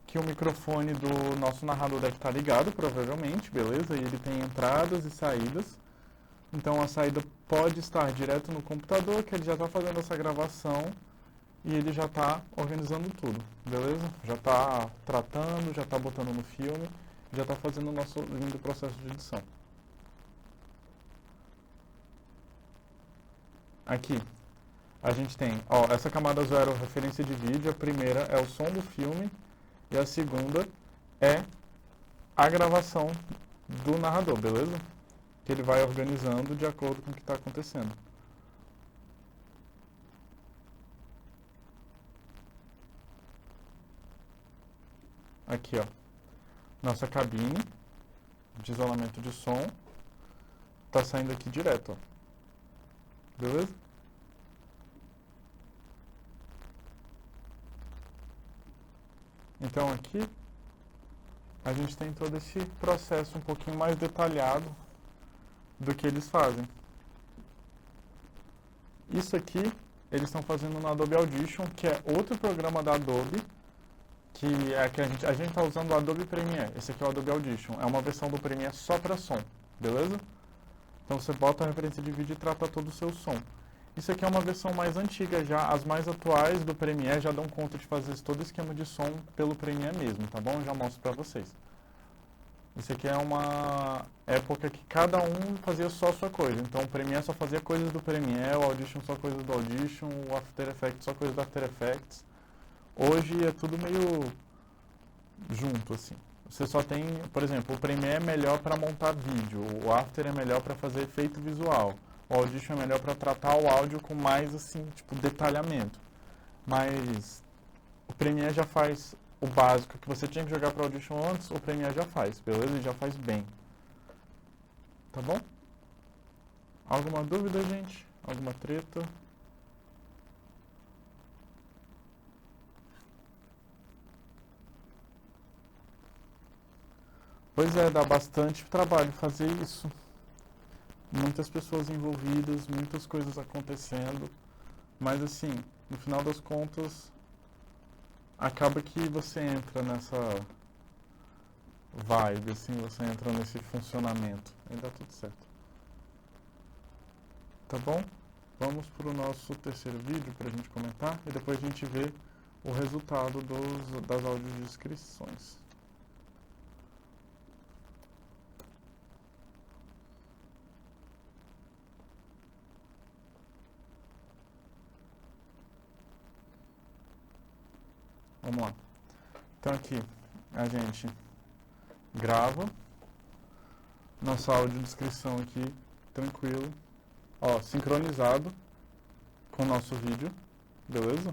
que o microfone do nosso narrador deve estar ligado, provavelmente, beleza? E ele tem entradas e saídas. Então a saída pode estar direto no computador, que ele já está fazendo essa gravação e ele já está organizando tudo, beleza? Já está tratando, já está botando no filme, já está fazendo o nosso lindo processo de edição. Aqui, a gente tem, essa camada 0 referência de vídeo, a primeira é o som do filme e a segunda é a gravação do narrador, beleza? Que ele vai organizando de acordo com o que está acontecendo. Aqui, nossa cabine de isolamento de som está saindo aqui direto, beleza? Então aqui a gente tem todo esse processo um pouquinho mais detalhado do que eles fazem. Isso aqui eles estão fazendo no Adobe Audition, que é outro programa da Adobe, que é que a gente está usando o Adobe Premiere. Esse aqui é o Adobe Audition, é uma versão do Premiere só para som, beleza? Então você bota a referência de vídeo e trata todo o seu som. Isso aqui é uma versão mais antiga já, as mais atuais do Premiere já dão conta de fazer todo o esquema de som pelo Premiere mesmo, tá bom? Eu já mostro para vocês. Isso aqui é uma época que cada um fazia só a sua coisa. Então o Premiere só fazia coisas do Premiere, o Audition só coisas do Audition, o After Effects só coisas do After Effects. Hoje é tudo meio junto, assim. Você só tem, por exemplo, o Premiere é melhor para montar vídeo, o After é melhor para fazer efeito visual, o Audition é melhor para tratar o áudio com mais, assim, tipo, detalhamento. Mas o Premiere já faz o básico que você tinha que jogar para Audition antes, o Premiere já faz, beleza? E já faz bem. Tá bom? Alguma dúvida, gente? Alguma treta? Pois é, dá bastante trabalho fazer isso. Muitas pessoas envolvidas, muitas coisas acontecendo. Mas assim, no final das contas, acaba que você entra nessa vibe, assim, você entra nesse funcionamento. Aí dá tudo certo. Tá bom? Vamos para o nosso terceiro vídeo para a gente comentar e depois a gente vê o resultado das audiodescrições. Vamos lá. Então aqui a gente grava nossa audiodescrição aqui, tranquilo. Sincronizado com o nosso vídeo, beleza?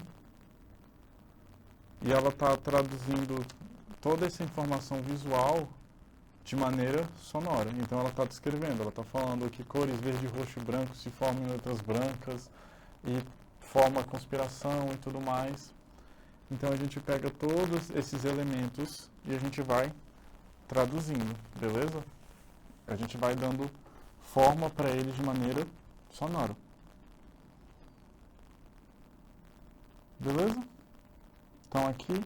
E ela está traduzindo toda essa informação visual de maneira sonora. Então ela está descrevendo, ela está falando que cores verde, roxo e branco se formam em letras brancas e forma a conspiração e tudo mais. Então a gente pega todos esses elementos e a gente vai traduzindo, beleza? A gente vai dando forma para eles de maneira sonora. Beleza? Então aqui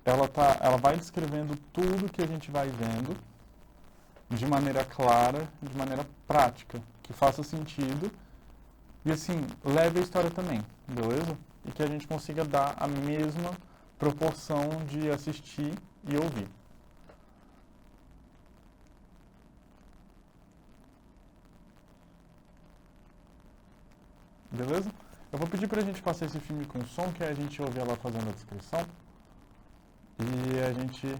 ela vai descrevendo tudo que a gente vai vendo de maneira clara, de maneira prática, que faça sentido e assim, leve a história também, beleza? E que a gente consiga dar a mesma proporção de assistir e ouvir. Beleza? Eu vou pedir pra gente passar esse filme com som, que a gente ouve ela fazendo a descrição. E a gente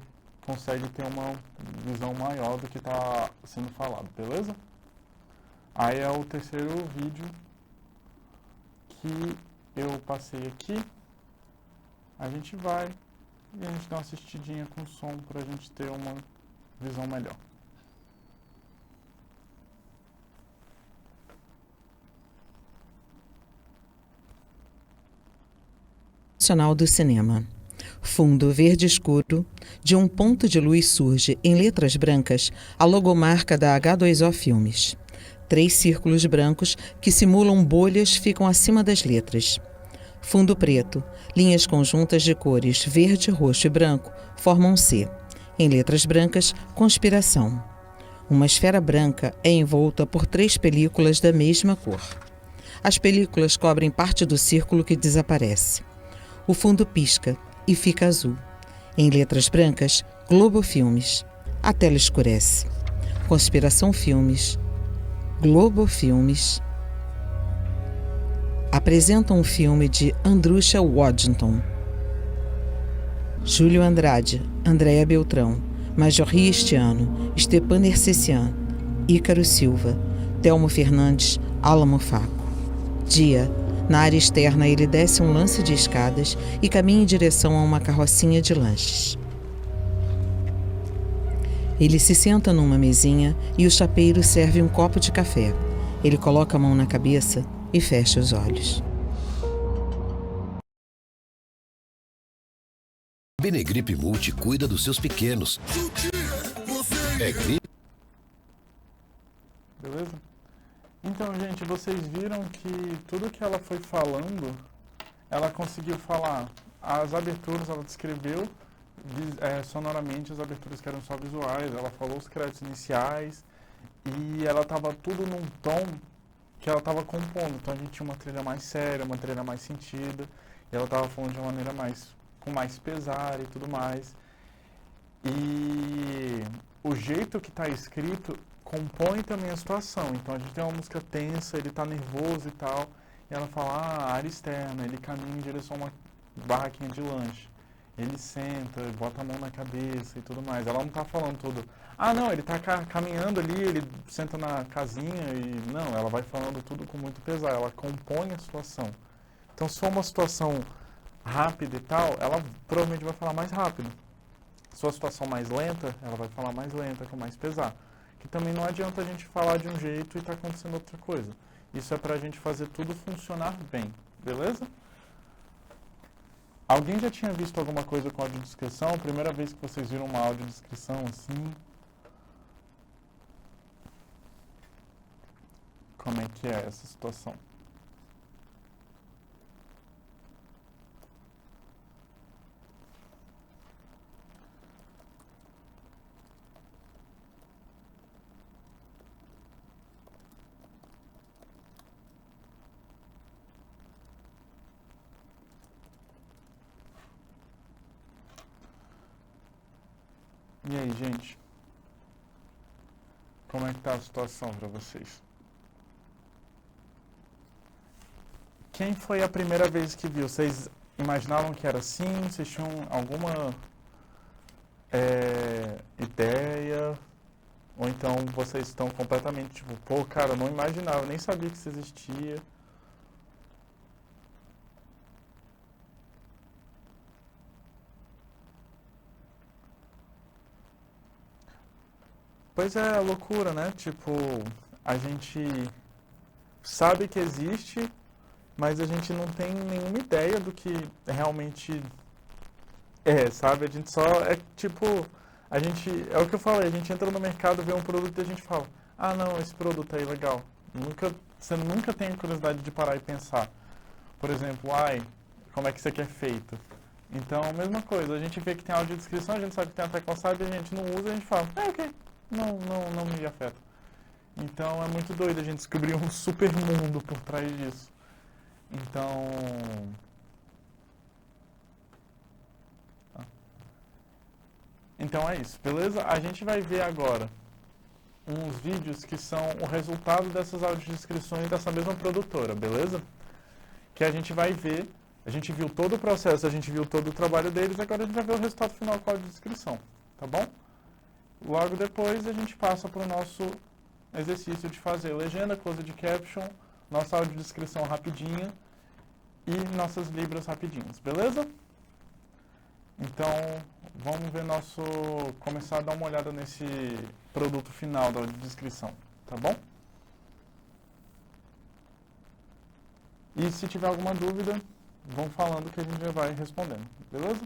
consegue ter uma visão maior do que está sendo falado, beleza? Aí é o terceiro vídeo que eu passei aqui. A gente vai e a gente dá uma assistidinha com som pra gente ter uma visão melhor. Internacional do Cinema. Fundo verde escuro, de um ponto de luz surge, em letras brancas, a logomarca da H2O Filmes. 3 círculos brancos que simulam bolhas ficam acima das letras. Fundo preto, linhas conjuntas de cores verde, roxo e branco formam C. Em letras brancas, conspiração. Uma esfera branca é envolta por 3 películas da mesma cor. As películas cobrem parte do círculo que desaparece. O fundo pisca e fica azul. Em letras brancas, Globo Filmes. A tela escurece. Conspiração Filmes. Globo Filmes. Apresenta um filme de Andrusha Waddington, Júlio Andrade, Andréa Beltrão, Majorri Estiano, Stepan Ercecian, Ícaro Silva, Telmo Fernandes, Álamo Faco. Dia. Na área externa, ele desce um lance de escadas e caminha em direção a uma carrocinha de lanches. Ele se senta numa mesinha e o chapeiro serve um copo de café. Ele coloca a mão na cabeça e fecha os olhos. Benegripe Multi cuida dos seus pequenos. É gripe. Beleza? Então, gente, vocês viram que tudo que ela foi falando, ela conseguiu falar. As aberturas, ela descreveu sonoramente as aberturas que eram só visuais, ela falou os créditos iniciais e ela estava tudo num tom que ela estava compondo. Então a gente tinha uma trilha mais séria, uma trilha mais sentida, e ela estava falando de uma maneira com mais pesar e tudo mais. E o jeito que está escrito compõe também a situação. Então a gente tem uma música tensa, ele está nervoso e tal, e ela fala, área externa, ele caminha em direção a uma barraquinha de lanche. Ele senta, bota a mão na cabeça e tudo mais. Ela não está falando tudo, não, ele está caminhando ali, ele senta na casinha e... Não, ela vai falando tudo com muito pesar, ela compõe a situação. Então se for uma situação rápida e tal, ela provavelmente vai falar mais rápido. Se for uma situação mais lenta, ela vai falar mais lenta, com mais pesar. Que também não adianta a gente falar de um jeito e tá acontecendo outra coisa. Isso é pra gente fazer tudo funcionar bem, beleza? Alguém já tinha visto alguma coisa com audiodescrição? Primeira vez que vocês viram uma audiodescrição assim? Como é que é essa situação? E aí, gente? Como é que tá a situação para vocês? Quem foi a primeira vez que viu? Vocês imaginavam que era assim? Vocês tinham alguma ideia? Ou então vocês estão completamente tipo, pô, cara, eu não imaginava, nem sabia que isso existia. Pois é, a loucura, né? Tipo, a gente sabe que existe, mas a gente não tem nenhuma ideia do que realmente sabe? A gente só tipo, é o que eu falei, a gente entra no mercado, vê um produto e a gente fala, não, esse produto aí é legal. Você nunca tem a curiosidade de parar e pensar. Por exemplo, como é que isso aqui é feito? Então, mesma coisa, a gente vê que tem audiodescrição, a gente sabe que tem até conceito, a gente não usa, a gente fala, ok. Não me afeta. Então é muito doido a gente descobrir um super mundo por trás disso. Então é isso, beleza? A gente vai ver agora uns vídeos que são o resultado dessas audiodescrições dessa mesma produtora, beleza? Que a gente vai ver, a gente viu todo o processo, a gente viu todo o trabalho deles, agora a gente vai ver o resultado final com a audiodescrição, tá bom? Logo depois a gente passa para o nosso exercício de fazer legenda, closed caption, nossa audiodescrição rapidinha e nossas libras rapidinhas, beleza? Então, vamos ver começar a dar uma olhada nesse produto final da audiodescrição, tá bom? E se tiver alguma dúvida, vão falando que a gente já vai respondendo, beleza?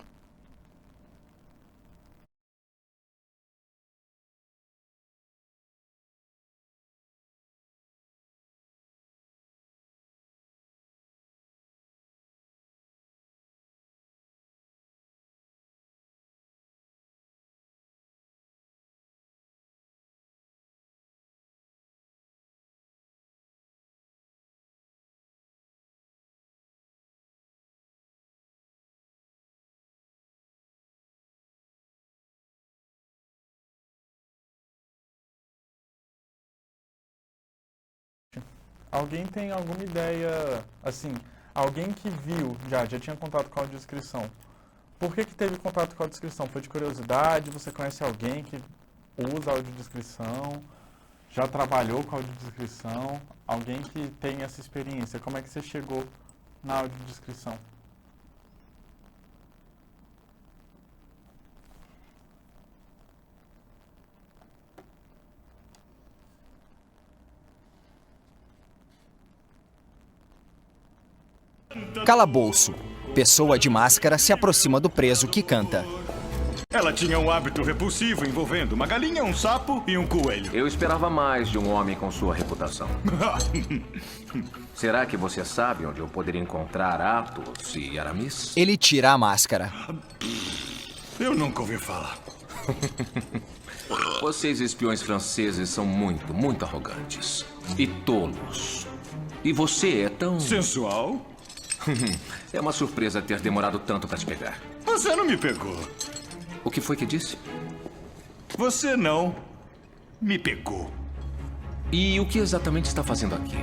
Alguém tem alguma ideia, assim, alguém que viu, já tinha contato com a audiodescrição. Por que teve contato com a audiodescrição? Foi de curiosidade? Você conhece alguém que usa a audiodescrição? Já trabalhou com a audiodescrição? Alguém que tem essa experiência? Como é que você chegou na audiodescrição? Calabouço. Pessoa de máscara se aproxima do preso que canta. Ela tinha um hábito repulsivo envolvendo uma galinha, um sapo e um coelho. Eu esperava mais de um homem com sua reputação. Será que você sabe onde eu poderia encontrar Athos e Aramis? Ele tira a máscara. Eu nunca ouvi falar. Vocês espiões franceses são muito arrogantes. E tolos. E você é tão... sensual? É uma surpresa ter demorado tanto para te pegar. Você não me pegou. O que foi que disse? Você não me pegou. E o que exatamente está fazendo aqui?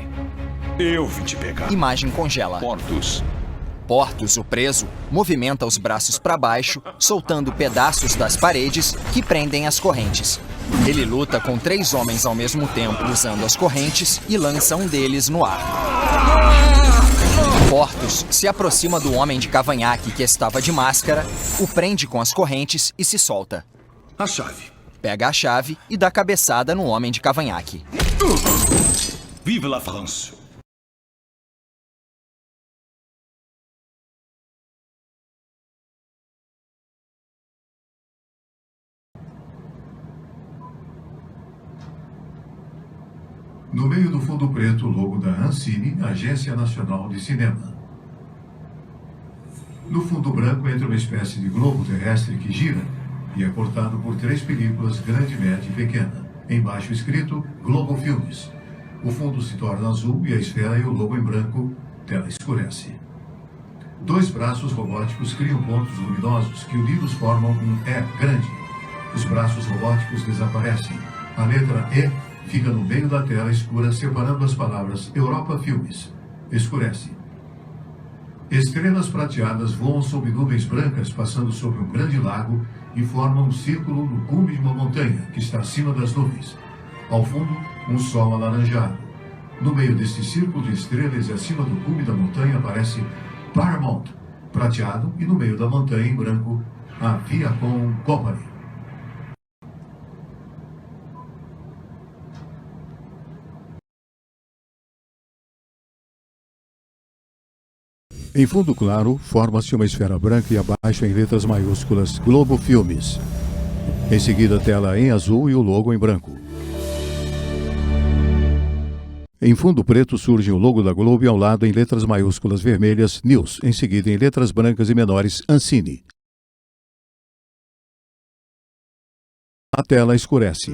Eu vim te pegar. Imagem congela. Portos, o preso, movimenta os braços para baixo, soltando pedaços das paredes que prendem as correntes. Ele luta com 3 homens ao mesmo tempo usando as correntes e lança um deles no ar. Portos se aproxima do homem de cavanhaque que estava de máscara, o prende com as correntes e se solta. A chave. Pega a chave e dá cabeçada no homem de cavanhaque. Vive la France! No meio do fundo preto, o logo da Ancine, Agência Nacional de Cinema. No fundo branco entra uma espécie de globo terrestre que gira e é cortado por 3 películas, grande, média e pequena. Embaixo escrito Globo Filmes. O fundo se torna azul e a esfera e o logo em branco, tela escurece. 2 braços robóticos criam pontos luminosos que unidos formam um E grande. Os braços robóticos desaparecem. A letra E fica no meio da tela escura, separando as palavras Europa Filmes. Escurece. Estrelas prateadas voam sob nuvens brancas, passando sobre um grande lago e formam um círculo no cume de uma montanha que está acima das nuvens. Ao fundo, um sol alaranjado. No meio deste círculo de estrelas e acima do cume da montanha aparece Paramount, prateado, e no meio da montanha, em branco, a Viacom Company. Em fundo claro, forma-se uma esfera branca e abaixo, em letras maiúsculas, Globo Filmes. Em seguida, a tela em azul e o logo em branco. Em fundo preto surge o logo da Globo e ao lado, em letras maiúsculas vermelhas, News. Em seguida, em letras brancas e menores, Ancine. A tela escurece.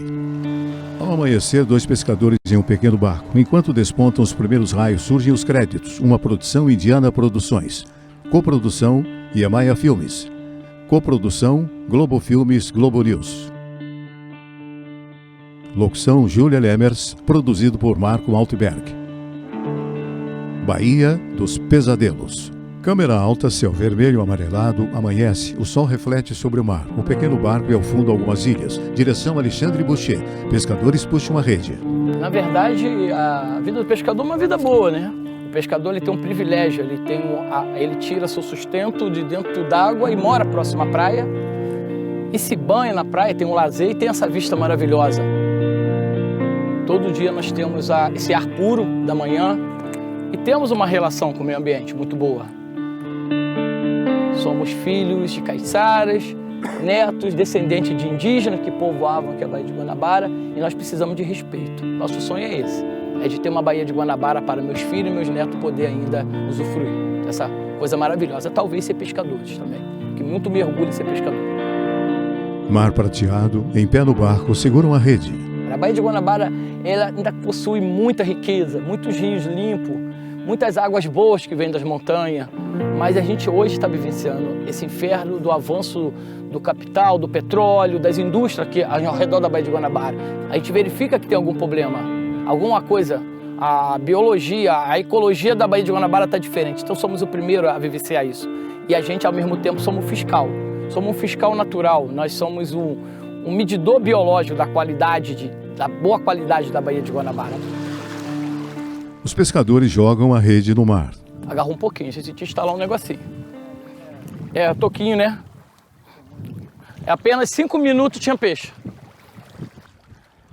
Ao amanhecer, 2 pescadores em um pequeno barco. Enquanto despontam os primeiros raios, surgem os créditos. Uma produção Indiana Produções. Coprodução Yamaya Filmes. Coprodução Globo Filmes, Globo News. Locução Julia Lemmers. Produzido por Marco Altberg. Baía dos Pesadelos. Câmera alta, céu vermelho amarelado, amanhece, o sol reflete sobre o mar. Um pequeno barco e ao fundo algumas ilhas. Direção Alexandre Boucher. Pescadores puxam a rede. Na verdade, a vida do pescador é uma vida boa, né? O pescador ele tem um privilégio, ele tira seu sustento de dentro d'água e mora próximo à praia. E se banha na praia, tem um lazer e tem essa vista maravilhosa. Todo dia nós temos esse ar puro da manhã e temos uma relação com o meio ambiente muito boa. Somos filhos de caiçaras, netos, descendentes de indígenas que povoavam aqui a Baía de Guanabara, e nós precisamos de respeito. Nosso sonho é esse, é de ter uma Baía de Guanabara para meus filhos e meus netos poder ainda usufruir dessa coisa maravilhosa. Talvez ser pescadores também, que muito me orgulho ser pescador. Mar prateado, em pé no barco, seguram a rede. A Baía de Guanabara ela ainda possui muita riqueza, muitos rios limpos, muitas águas boas que vêm das montanhas, mas a gente hoje está vivenciando esse inferno do avanço do capital, do petróleo, das indústrias aqui ao redor da Baía de Guanabara. A gente verifica que tem algum problema, alguma coisa. A biologia, a ecologia da Baía de Guanabara está diferente, então somos o primeiro a vivenciar isso. E a gente, ao mesmo tempo, somos um fiscal. Somos um fiscal natural, nós somos um medidor biológico da qualidade, da boa qualidade da Baía de Guanabara. Os pescadores jogam a rede no mar. Agarra um pouquinho, a gente tinha que instalar um negocinho. É, toquinho, né? É apenas 5 minutos tinha peixe.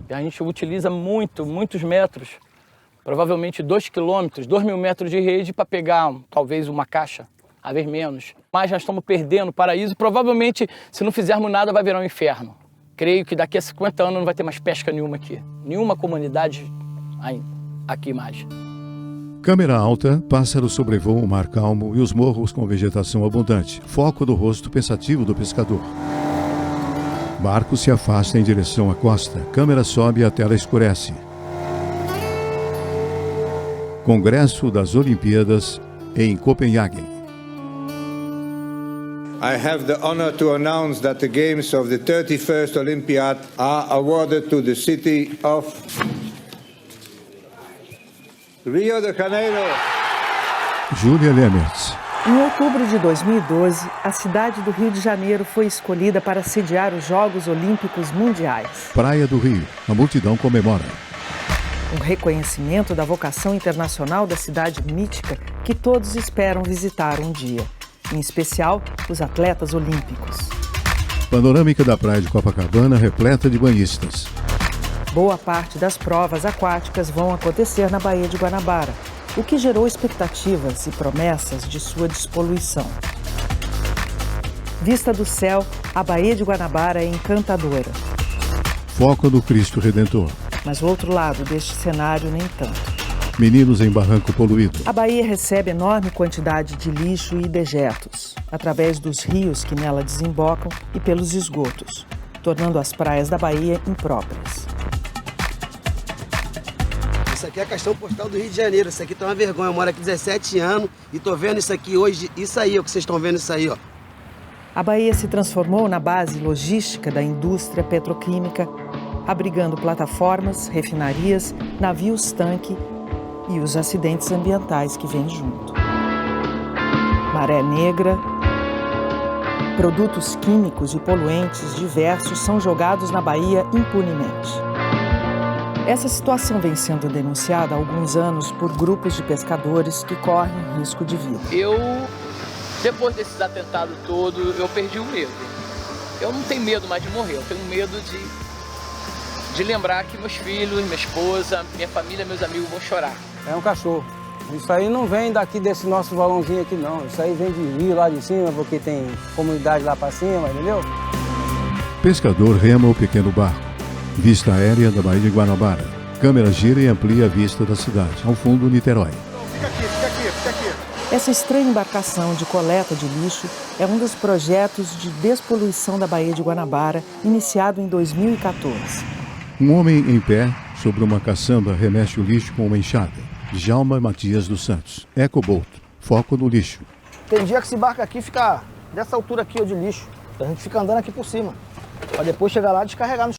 E a gente utiliza muitos metros, provavelmente 2 quilômetros, 2.000 metros de rede para pegar talvez uma caixa, a ver menos. Mas nós estamos perdendo o paraíso, provavelmente se não fizermos nada vai virar um inferno. Creio que daqui a 50 anos não vai ter mais pesca nenhuma aqui, nenhuma comunidade aqui mais. Câmera alta, pássaros sobrevoam o mar calmo e os morros com vegetação abundante, foco do rosto pensativo do pescador. Barco se afasta em direção à costa, câmera sobe e a tela escurece. Congresso das Olimpíadas em Copenhague. I have the honor to announce that the games of the 31st Olympiad are awarded to the city of Rio de Janeiro. Júlia Lemertz. Em outubro de 2012, a cidade do Rio de Janeiro foi escolhida para sediar os Jogos Olímpicos Mundiais. Praia do Rio. A multidão comemora. Um reconhecimento da vocação internacional da cidade mítica que todos esperam visitar um dia. Em especial, os atletas olímpicos. Panorâmica da praia de Copacabana repleta de banhistas. Boa parte das provas aquáticas vão acontecer na Baía de Guanabara, o que gerou expectativas e promessas de sua despoluição. Vista do céu, a Baía de Guanabara é encantadora. Foco do Cristo Redentor. Mas o outro lado deste cenário nem tanto. Meninos em barranco poluído. A Baía recebe enorme quantidade de lixo e dejetos, através dos rios que nela desembocam e pelos esgotos, tornando as praias da Baía impróprias. Isso aqui é a questão postal do Rio de Janeiro. Isso aqui tá uma vergonha. Eu moro aqui 17 anos e tô vendo isso aqui hoje. Isso aí, o que vocês estão vendo isso aí, ó. A Baía se transformou na base logística da indústria petroquímica, abrigando plataformas, refinarias, navios-tanque e os acidentes ambientais que vêm junto. Maré negra, produtos químicos e poluentes diversos são jogados na Baía impunemente. Essa situação vem sendo denunciada há alguns anos por grupos de pescadores que correm risco de vida. Depois desses atentados todos, eu perdi o medo. Eu não tenho medo mais de morrer, eu tenho medo de lembrar que meus filhos, minha esposa, minha família, meus amigos vão chorar. É um cachorro. Isso aí não vem daqui desse nosso valãozinho aqui, não. Isso aí vem de rio lá de cima, porque tem comunidade lá para cima, entendeu? Pescador rema o pequeno barco. Vista aérea da Baía de Guanabara. Câmera gira e amplia a vista da cidade. Ao fundo, Niterói. Fica aqui. Essa estranha embarcação de coleta de lixo é um dos projetos de despoluição da Baía de Guanabara, iniciado em 2014. Um homem em pé, sobre uma caçamba, remexe o lixo com uma enxada. Djalma Matias dos Santos. Ecobolt. Foco no lixo. Tem dia que esse barco aqui fica dessa altura aqui, ó, de lixo. A gente fica andando aqui por cima, para depois chegar lá e descarregar no chão.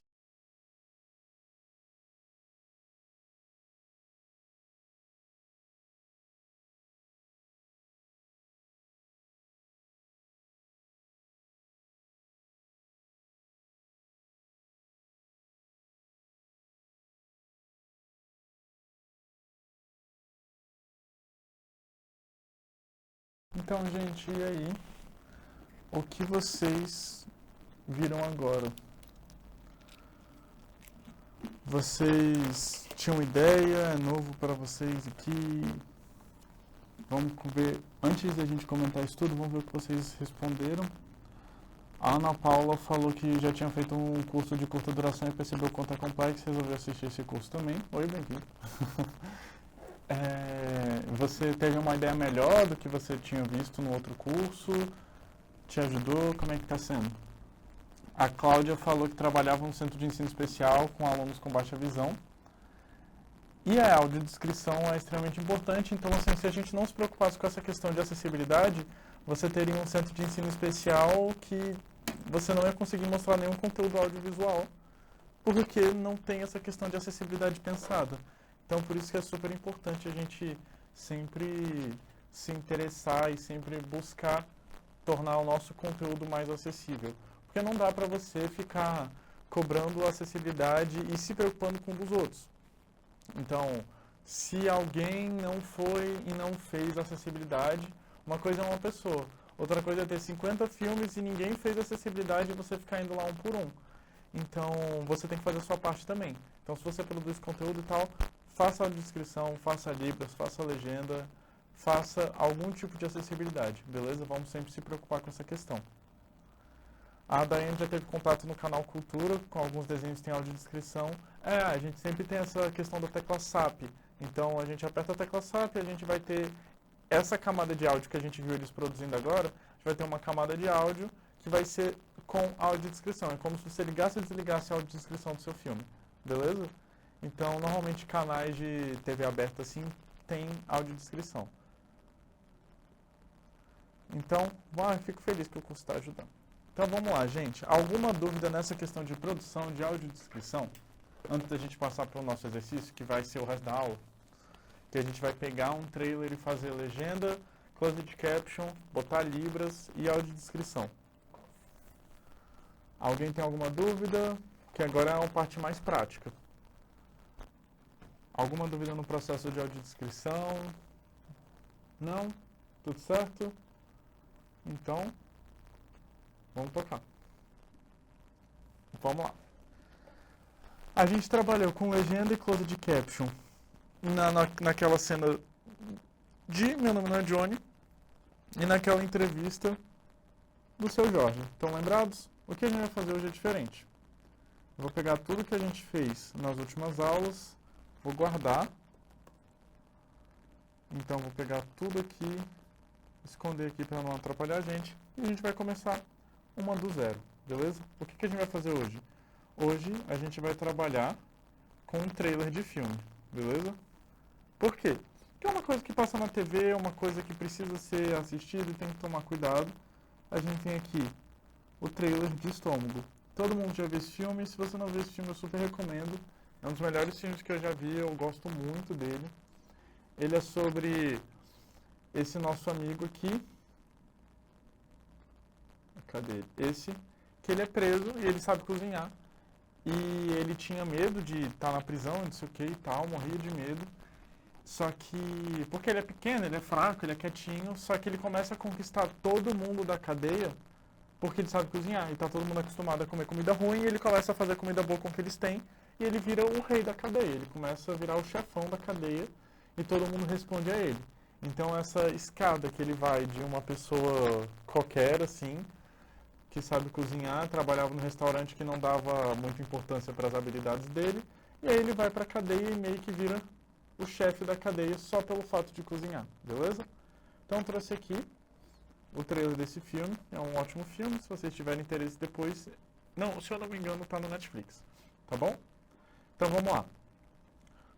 Então, gente, e aí? O que vocês viram agora? Vocês tinham ideia? É novo para vocês aqui? Vamos ver, antes da gente comentar isso tudo, vamos ver o que vocês responderam. A Ana Paula falou que já tinha feito um curso de curta duração e percebeu o quanto é complexo e resolveu assistir esse curso também. Oi, bem-vindo. Você teve uma ideia melhor do que você tinha visto no outro curso? Te ajudou? Como é que está sendo? A Cláudia falou que trabalhava no centro de ensino especial com alunos com baixa visão. E a audiodescrição é extremamente importante, então assim, se a gente não se preocupasse com essa questão de acessibilidade, você teria um centro de ensino especial que você não ia conseguir mostrar nenhum conteúdo audiovisual, porque não tem essa questão de acessibilidade pensada. Então por isso que é super importante a gente sempre se interessar e sempre buscar tornar o nosso conteúdo mais acessível. Porque não dá para você ficar cobrando acessibilidade e se preocupando com um dos outros. Então, se alguém não foi e não fez acessibilidade, uma coisa é uma pessoa. Outra coisa é ter 50 filmes e ninguém fez acessibilidade e você ficar indo lá um por um. Então, você tem que fazer a sua parte também. Então, se você produz conteúdo e tal, faça a descrição, faça libras, faça a legenda, faça algum tipo de acessibilidade, beleza? Vamos sempre se preocupar com essa questão. A Daiane já teve contato no canal Cultura, com alguns desenhos que tem audiodescrição. A gente sempre tem essa questão da tecla SAP. Então, a gente aperta a tecla SAP e a gente vai ter essa camada de áudio que a gente viu eles produzindo agora, a gente vai ter uma camada de áudio que vai ser com audiodescrição. É como se você ligasse e desligasse a audiodescrição do seu filme, beleza? Então, normalmente, canais de TV aberta assim, tem audiodescrição. Então, fico feliz que o curso está ajudando. Então vamos lá, gente. Alguma dúvida nessa questão de produção de audiodescrição? Antes da gente passar para o nosso exercício, que vai ser o resto da aula. Que a gente vai pegar um trailer e fazer legenda, closed caption, botar libras e audiodescrição. Alguém tem alguma dúvida? Que agora é a parte mais prática. Alguma dúvida no processo de audiodescrição? Não? Tudo certo? Então, vamos tocar. Vamos lá. A gente trabalhou com legenda e closed caption naquela cena de Meu Nome Não é Johnny e naquela entrevista do Seu Jorge. Estão lembrados? O que a gente vai fazer hoje é diferente. Eu vou pegar tudo que a gente fez nas últimas aulas, vou guardar. Então, vou pegar tudo aqui, esconder aqui para não atrapalhar a gente e a gente vai começar uma do zero, beleza? O que a gente vai fazer hoje? Hoje a gente vai trabalhar com um trailer de filme, beleza? Por quê? Porque é uma coisa que passa na TV, é uma coisa que precisa ser assistida e tem que tomar cuidado. A gente tem aqui o trailer de Estômago. Todo mundo já viu esse filme, se você não viu esse filme eu super recomendo. É um dos melhores filmes que eu já vi, eu gosto muito dele. Ele é sobre esse nosso amigo aqui. Cadê ele? Esse, que ele é preso e ele sabe cozinhar. E ele tinha medo de estar na prisão, não sei o que e tal, morria de medo. Só que, porque ele é pequeno, ele é fraco, ele é quietinho, só que ele começa a conquistar todo mundo da cadeia porque ele sabe cozinhar. E tá todo mundo acostumado a comer comida ruim e ele começa a fazer comida boa com o que eles têm e ele vira o rei da cadeia. Ele começa a virar o chefão da cadeia e todo mundo responde a ele. Então essa escada que ele vai de uma pessoa qualquer, assim, que sabe cozinhar, trabalhava no restaurante que não dava muita importância para as habilidades dele, e aí ele vai para a cadeia e meio que vira o chefe da cadeia só pelo fato de cozinhar, beleza? Então eu trouxe aqui o trailer desse filme, é um ótimo filme, se vocês tiverem interesse depois... Não, se eu não me engano está no Netflix, tá bom? Então vamos lá.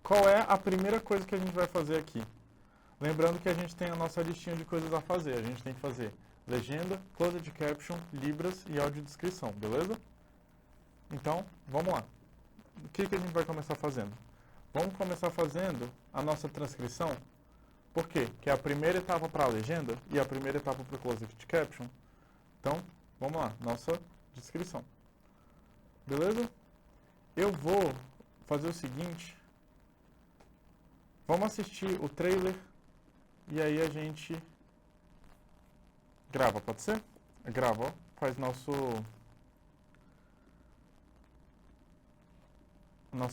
Qual é a primeira coisa que a gente vai fazer aqui? Lembrando que a gente tem a nossa listinha de coisas a fazer, a gente tem que fazer legenda, closed caption, libras e audiodescrição, beleza? Então, vamos lá. O que a gente vai começar fazendo? Vamos começar fazendo a nossa transcrição. Por quê? Que é a primeira etapa para a legenda e a primeira etapa para o closed caption. Então, vamos lá, nossa descrição. Beleza? Eu vou fazer o seguinte. Vamos assistir o trailer e aí a gente grava, pode ser? Grava, ó. Faz nossa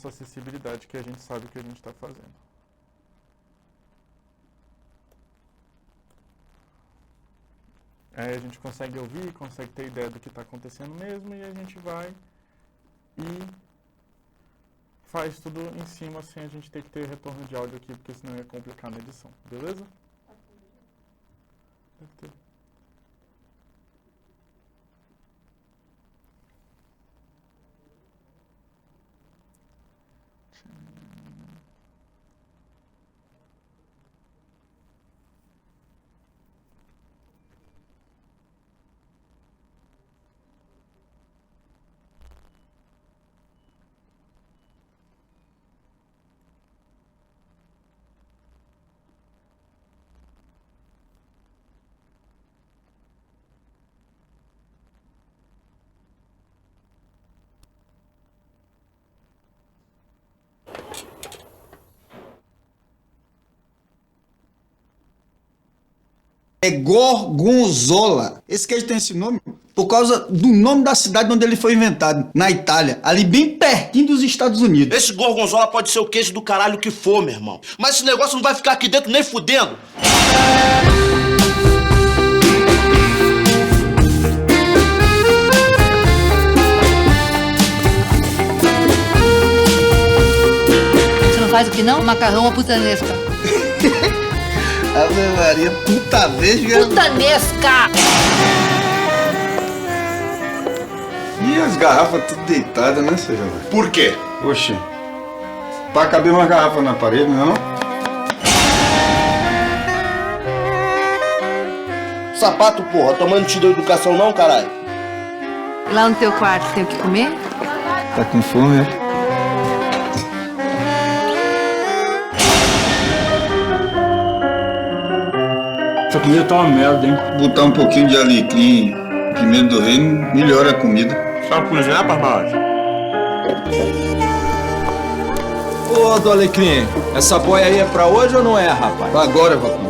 acessibilidade, que a gente sabe o que a gente está fazendo. Aí a gente consegue ouvir, consegue ter ideia do que está acontecendo mesmo, e a gente vai e faz tudo em cima sem a gente ter que ter retorno de áudio aqui, porque senão ia complicar na edição, beleza? Deve ter. É gorgonzola. Esse queijo tem esse nome por causa do nome da cidade onde ele foi inventado, na Itália, ali bem pertinho dos Estados Unidos. Esse gorgonzola pode ser o queijo do caralho que for, meu irmão. Mas esse negócio não vai ficar aqui dentro nem fudendo. Você não faz o que não? Macarrão à putanesca. Ave Maria, putanesca. Putanesca! E as garrafas tudo deitadas, né, seu Jornal? Por quê? Oxe, pra caber uma garrafa na parede, não? Sapato, porra, tua mãe não te deu educação não, caralho? E lá no teu quarto tem o que comer? Tá com fome, né? Essa comida tá uma merda, hein? Botar um pouquinho de alecrim, pimenta do reino, melhora a comida. Sabe cozinhar, Parmalat? Ô, do Alecrim, essa boia aí é pra hoje ou não é, rapaz? Pra agora, Vacum.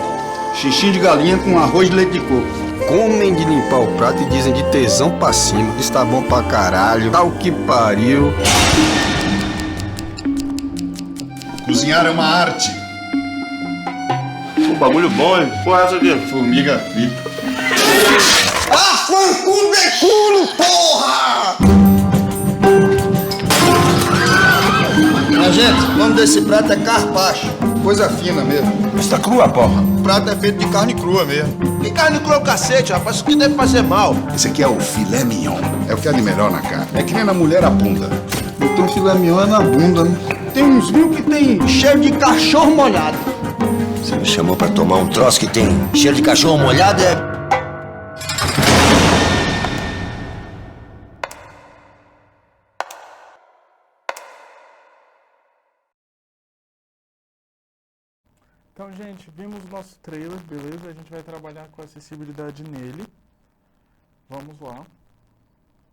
Xixim de galinha com arroz de leite de coco. Comem de limpar o prato e dizem de tesão pra cima. Está bom pra caralho, tal que pariu. Cozinhar é uma arte. O bagulho bom, hein? Porra, essa aqui? Formiga frita. Ah, fancudo é culo, porra! Minha gente, o nome desse prato é carpaccio. Coisa fina mesmo. Está crua, porra. O prato é feito de carne crua mesmo. Que carne crua, cacete, rapaz. Isso aqui deve fazer mal. Esse aqui é o filé mignon. É o que há de melhor na carne. É que nem na mulher a bunda. Botou um filé mignon é na bunda, né? Tem uns mil que tem cheiro de cachorro molhado. Você me chamou pra tomar um troço que tem cheiro de cachorro molhado, é... Então, gente, vimos o nosso trailer, beleza? A gente vai trabalhar com acessibilidade nele. Vamos lá.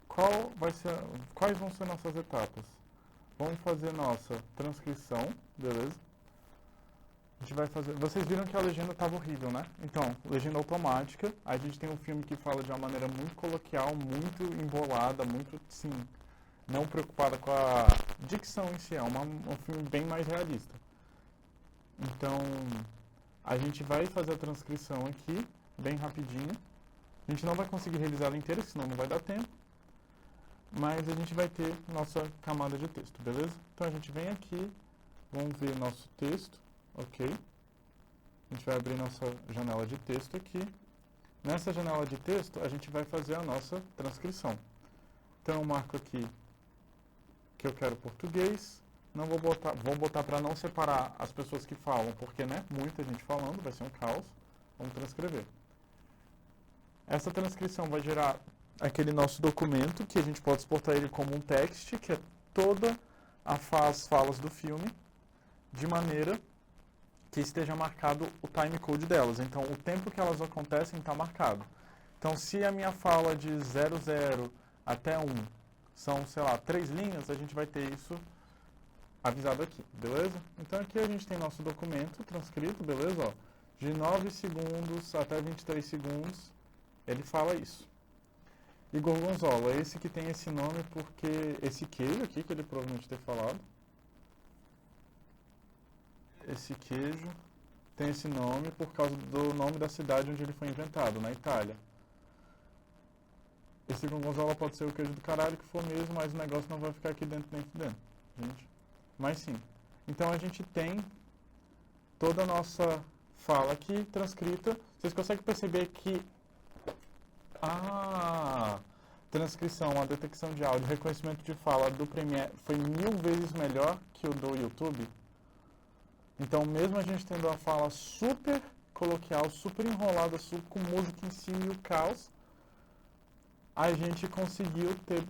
Quais vão ser nossas etapas? Vamos fazer nossa transcrição, beleza? A gente vai fazer... Vocês viram que a legenda estava horrível, né? Então, legenda automática. A gente tem um filme que fala de uma maneira muito coloquial, muito embolada, muito, sim, não preocupada com a dicção em si. É um filme bem mais realista. Então, a gente vai fazer a transcrição aqui, bem rapidinho. A gente não vai conseguir realizar ela inteira, senão não vai dar tempo. Mas a gente vai ter nossa camada de texto, beleza? Então a gente vem aqui, vamos ver nosso texto, ok? A gente vai abrir nossa janela de texto aqui. Nessa janela de texto, a gente vai fazer a nossa transcrição. Então eu marco aqui que eu quero português. Não vou botar para não separar as pessoas que falam, porque, né, muita gente falando, vai ser um caos. Vamos transcrever. Essa transcrição vai gerar aquele nosso documento, que a gente pode exportar ele como um text, que é toda as falas do filme, de maneira que esteja marcado o timecode delas. Então, o tempo que elas acontecem está marcado. Então, se a minha fala de 00 até 1 são, sei lá, 3 linhas, a gente vai ter isso avisado aqui, beleza? Então, aqui a gente tem nosso documento transcrito, beleza? Ó, de 9 segundos até 23 segundos, ele fala isso. E gorgonzola, esse que tem esse nome porque esse queijo aqui, que ele provavelmente ter falado, esse queijo tem esse nome por causa do nome da cidade onde ele foi inventado, na Itália. Esse gorgonzola pode ser o queijo do caralho que for mesmo, mas o negócio não vai ficar aqui dentro, gente. Mas sim. Então a gente tem toda a nossa fala aqui transcrita. Vocês conseguem perceber que a transcrição, a detecção de áudio, reconhecimento de fala do Premiere foi 1000 vezes melhor que o do YouTube? Então, mesmo a gente tendo a fala super coloquial, super enrolada, com música em cima e o caos, a gente conseguiu ter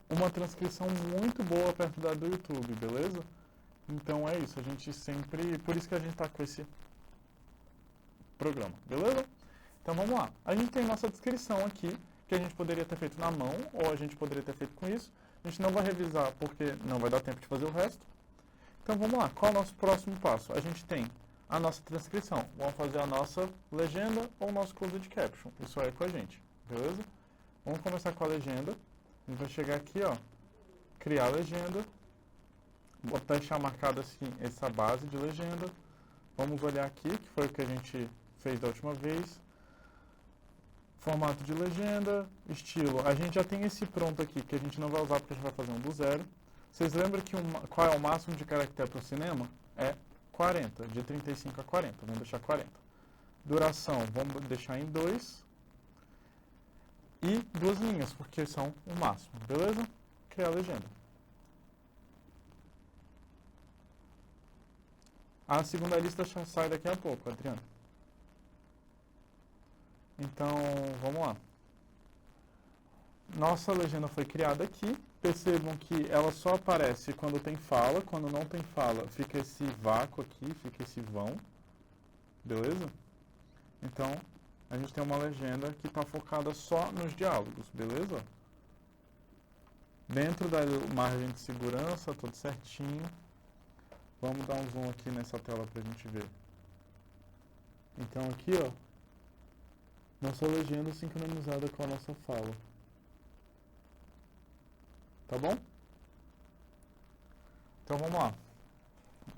uma transcrição muito boa perto da do YouTube, beleza? Então é isso, a gente sempre... Por isso que a gente está com esse programa, beleza? Então vamos lá. A gente tem nossa descrição aqui, que a gente poderia ter feito na mão, ou a gente poderia ter feito com isso. A gente não vai revisar porque não vai dar tempo de fazer o resto. Então vamos lá, qual é o nosso próximo passo? A gente tem a nossa transcrição. Vamos fazer a nossa legenda ou o nosso closed caption. Isso aí é com a gente, beleza? Vamos começar com a legenda. A gente vai chegar aqui, ó, criar a legenda. Vou deixar marcada assim essa base de legenda. Vamos olhar aqui, que foi o que a gente fez da última vez. Formato de legenda, estilo. A gente já tem esse pronto aqui, que a gente não vai usar porque a gente vai fazer um do zero. Vocês lembram que qual é o máximo de caractere para o cinema? É 40, de 35 a 40. Vamos deixar 40. Duração, vamos deixar em 2. E 2 linhas, porque são o máximo. Beleza? Criar a legenda. A segunda lista já sai daqui a pouco, Adriano. Então, vamos lá. Nossa legenda foi criada aqui. Percebam que ela só aparece quando tem fala. Quando não tem fala, fica esse vácuo aqui, fica esse vão. Beleza? Então, a gente tem uma legenda que está focada só nos diálogos, beleza? Dentro da margem de segurança, tudo certinho. Vamos dar um zoom aqui nessa tela para a gente ver. Então aqui, ó, nossa legenda sincronizada com a nossa fala. Tá bom? Então vamos lá.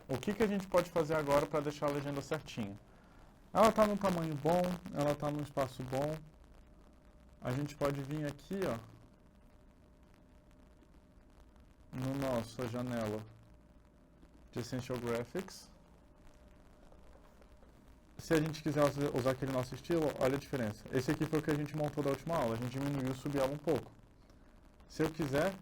O que a gente pode fazer agora para deixar a legenda certinha? Ela está num tamanho bom, ela está num espaço bom. A gente pode vir aqui, ó, no nossa janela de Essential Graphics. Se a gente quiser usar aquele nosso estilo, olha a diferença. Esse aqui foi o que a gente montou da última aula. A gente diminuiu e subiu ela um pouco. Se eu quiser,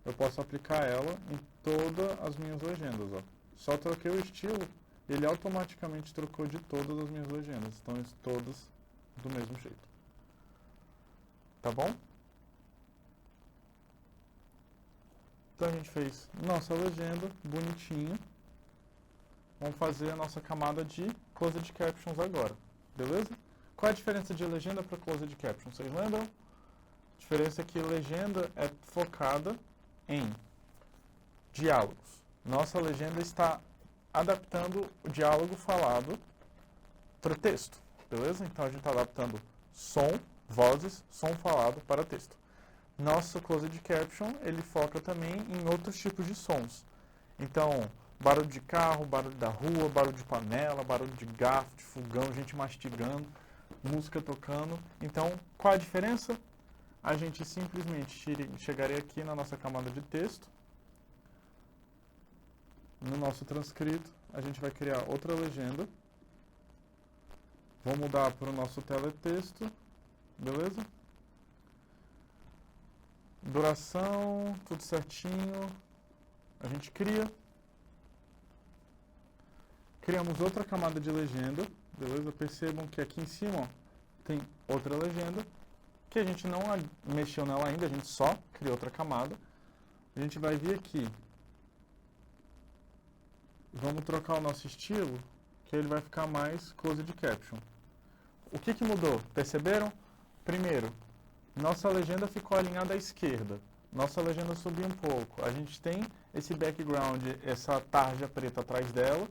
eu posso aplicar ela em todas as minhas legendas, ó. Só troquei o estilo, ele automaticamente trocou de todas as minhas legendas. Estão todas do mesmo jeito. Tá bom? Então a gente fez nossa legenda bonitinha. Vamos fazer a nossa camada de closed captions agora, beleza? Qual é a diferença de legenda para closed caption? Vocês lembram? A diferença é que legenda é focada em diálogos. Nossa legenda está adaptando o diálogo falado para o texto, beleza? Então a gente está adaptando som, vozes, som falado para texto. Nosso closed caption, ele foca também em outros tipos de sons. Então, barulho de carro, barulho da rua, barulho de panela, barulho de garfo, de fogão, gente mastigando, música tocando. Então, qual a diferença? A gente simplesmente chegaria aqui na nossa camada de texto, no nosso transcrito, a gente vai criar outra legenda. Vou mudar para o nosso teletexto, beleza? Duração, tudo certinho. A gente cria. Criamos outra camada de legenda, beleza? Percebam que aqui em cima, ó, tem outra legenda, que a gente não mexeu nela ainda, a gente só criou outra camada. A gente vai vir aqui. Vamos trocar o nosso estilo, que ele vai ficar mais closed caption. O que mudou? Perceberam? Primeiro, nossa legenda ficou alinhada à esquerda. Nossa legenda subiu um pouco. A gente tem esse background, essa tarja preta atrás dela.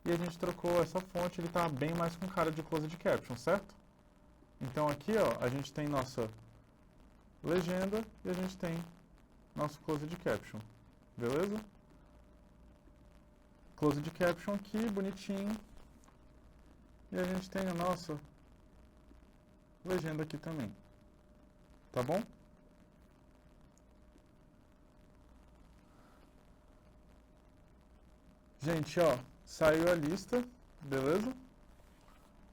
E a gente trocou essa fonte, ele está bem mais com cara de closed caption, certo? Então aqui, ó, a gente tem nossa legenda e a gente tem nosso closed caption. Beleza? Closed caption aqui, bonitinho. E a gente tem a nossa legenda aqui também. tá bom? Gente, ó, saiu a lista, beleza?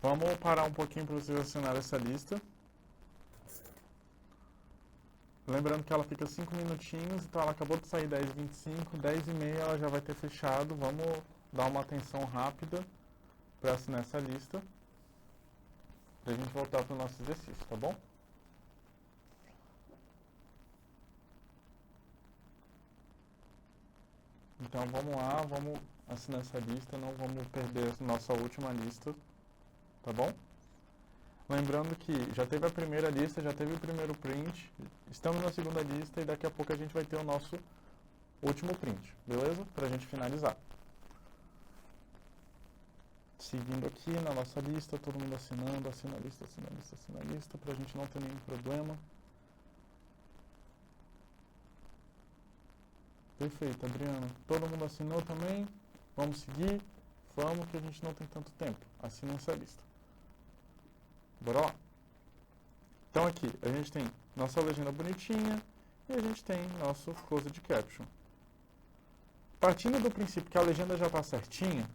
Vamos parar um pouquinho para vocês acionarem essa lista. Lembrando que ela fica 5 minutinhos, então ela acabou de sair 10h25, 10h30 ela já vai ter fechado. Vamos dar uma atenção rápida para assinar essa lista, para a gente voltar para o nosso exercício, tá bom? Então vamos lá, vamos assinar essa lista, não vamos perder a nossa última lista, tá bom? Lembrando que já teve a primeira lista, já teve o primeiro print, estamos na segunda lista e daqui a pouco a gente vai ter o nosso último print, beleza? Para a gente finalizar. Seguindo aqui na nossa lista, todo mundo assinando, assina a lista, assina a lista, assina a lista, para a gente não ter nenhum problema. Perfeito, Adriana. Todo mundo assinou também? Vamos seguir? Vamos, que a gente não tem tanto tempo. Assina essa lista. Bora lá. Então aqui, a gente tem nossa legenda bonitinha e a gente tem nosso closed caption. Partindo do princípio que a legenda já está certinha,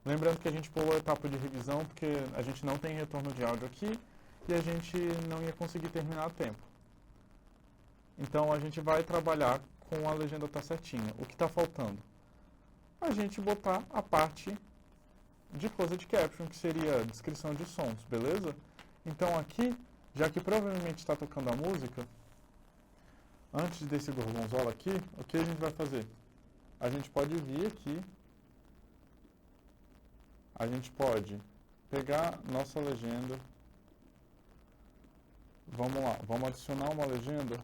lembrando que a gente pulou a etapa de revisão porque a gente não tem retorno de áudio aqui e a gente não ia conseguir terminar a tempo. Então a gente vai trabalhar com a legenda tá certinha. O que está faltando? A gente botar a parte de closed caption, que seria a descrição de sons, beleza? Então aqui, já que provavelmente está tocando a música, antes desse gorgonzola aqui, o que a gente vai fazer? A gente pode vir aqui, a gente pode pegar nossa legenda, vamos lá, vamos adicionar uma legenda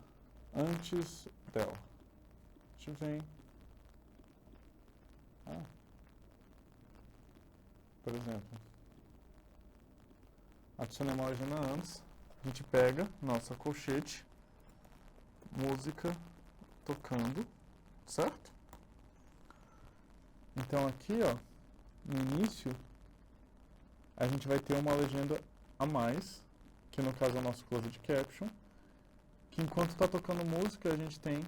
antes dela. A gente vem, por exemplo, adicionei uma legenda antes, a gente pega nossa colchete, música tocando, certo? Então aqui, ó, no início, a gente vai ter uma legenda a mais, que no caso é o nosso closed caption, que enquanto está tocando música, a gente tem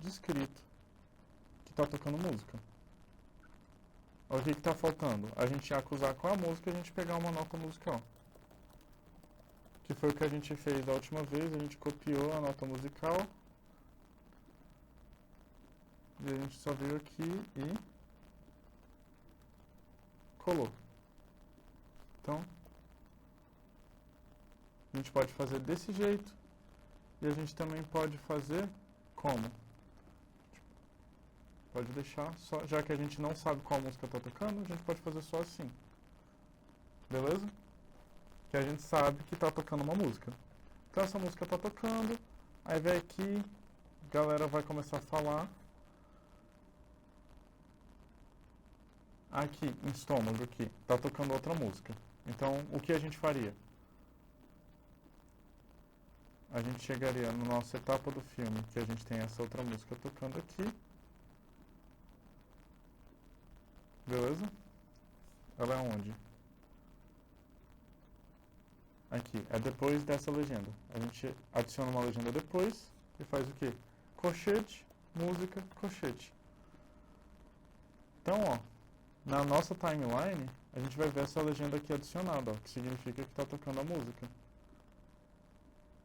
descrito que está tocando música. O que está faltando? A gente acusar com a música e a gente pegar uma nota musical. Que foi o que a gente fez da última vez, a gente copiou a nota musical. E a gente só veio aqui e colou. Então, a gente pode fazer desse jeito. E a gente também pode fazer como? Pode deixar só, já que a gente não sabe qual música está tocando, a gente pode fazer só assim. Beleza? Que a gente sabe que está tocando uma música. Então essa música está tocando, aí vem aqui, a galera vai começar a falar. Aqui, em estômago, aqui, está tocando outra música. Então, o que a gente faria? A gente chegaria na nossa etapa do filme, que a gente tem essa outra música tocando aqui. Beleza? Ela é onde? Aqui, é depois dessa legenda. A gente adiciona uma legenda depois e faz o quê? Colchete, música, colchete. Então, ó, na nossa timeline, a gente vai ver essa legenda aqui adicionada, ó, que significa que está tocando a música.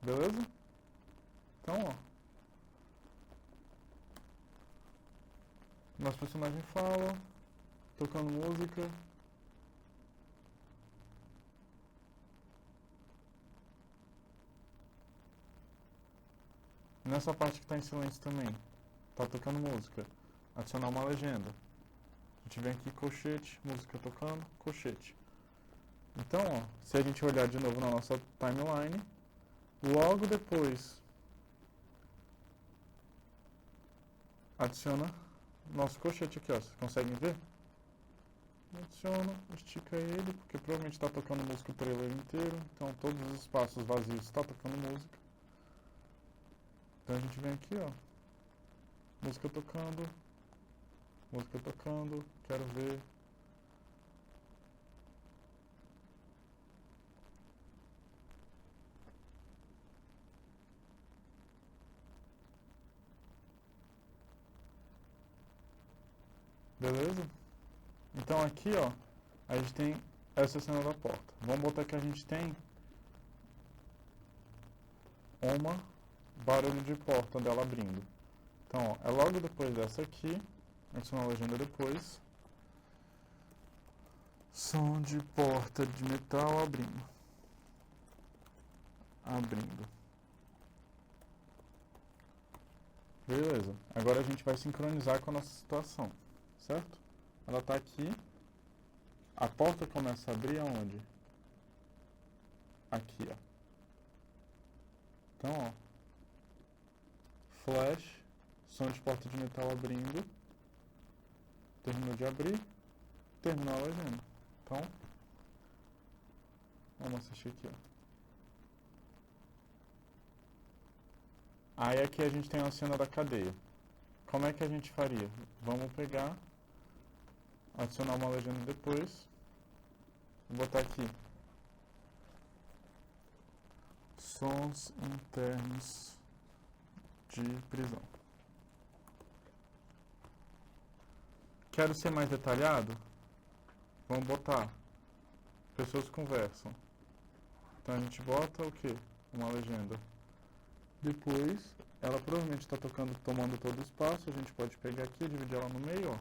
Beleza? Então, ó. Nosso personagem fala, tocando música. Nessa parte que está em silêncio também, está tocando música. Adicionar uma legenda. A gente vem aqui, colchete, música tocando, colchete. Então, ó, se a gente olhar de novo na nossa timeline, logo depois adiciona nosso colchete aqui, ó. Vocês conseguem ver? Adiciona, estica ele, porque provavelmente está tocando música o trailer inteiro. Então todos os espaços vazios está tocando música. Então a gente vem aqui, ó. Música tocando, quero ver. Beleza? Então aqui, ó, a gente tem essa cena da porta. Vamos botar que a gente tem uma barulho de porta dela abrindo. Então, ó, é logo depois dessa aqui, adicionar a legenda depois. Som de porta de metal abrindo. Abrindo. Beleza. Agora a gente vai sincronizar com a nossa situação, certo? Ela está aqui. A porta começa a abrir aonde? Aqui, ó. Então, ó. Flash. Som de porta de metal abrindo. Terminou de abrir. Terminou a legenda. Então, vamos assistir aqui, ó. Aí aqui a gente tem a cena da cadeia. Como é que a gente faria? Vamos pegar, adicionar uma legenda depois, vou botar aqui sons internos de prisão. Quero ser mais detalhado? Vamos botar pessoas conversam. Então a gente bota o que? Uma legenda. Depois, ela provavelmente está tomando todo o espaço. A gente pode pegar aqui e dividir ela no meio, ó.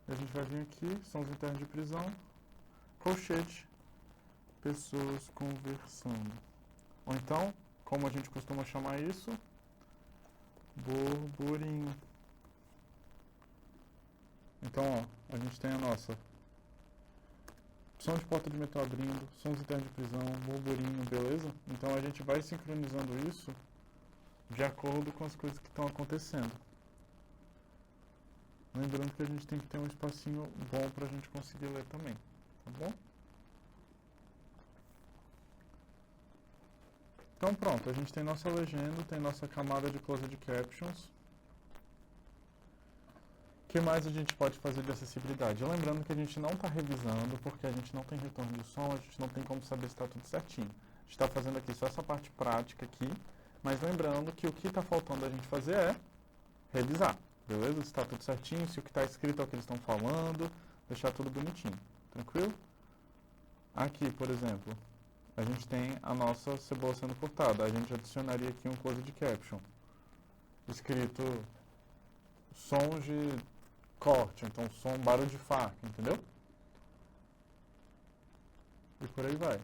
E a gente vai vir aqui, sons internos de prisão, colchete, pessoas conversando. Ou então, como a gente costuma chamar isso, burburinho. Então, ó, a gente tem a nossa som de porta de metal abrindo, sons internos de prisão, burburinho, beleza? Então a gente vai sincronizando isso de acordo com as coisas que estão acontecendo. Lembrando que a gente tem que ter um espacinho bom para a gente conseguir ler também, tá bom? Então pronto, a gente tem nossa legenda, tem nossa camada de closed captions. O que mais a gente pode fazer de acessibilidade? Lembrando que a gente não está revisando, porque a gente não tem retorno de som, a gente não tem como saber se está tudo certinho. A gente está fazendo aqui só essa parte prática aqui, mas lembrando que o que está faltando a gente fazer é revisar, beleza? Se está tudo certinho, se o que está escrito é o que eles estão falando, deixar tudo bonitinho, tranquilo? Aqui, por exemplo, a gente tem a nossa cebola sendo cortada, a gente adicionaria aqui um closed caption, escrito sons de corte, então som, barulho de faca, entendeu? E por aí vai.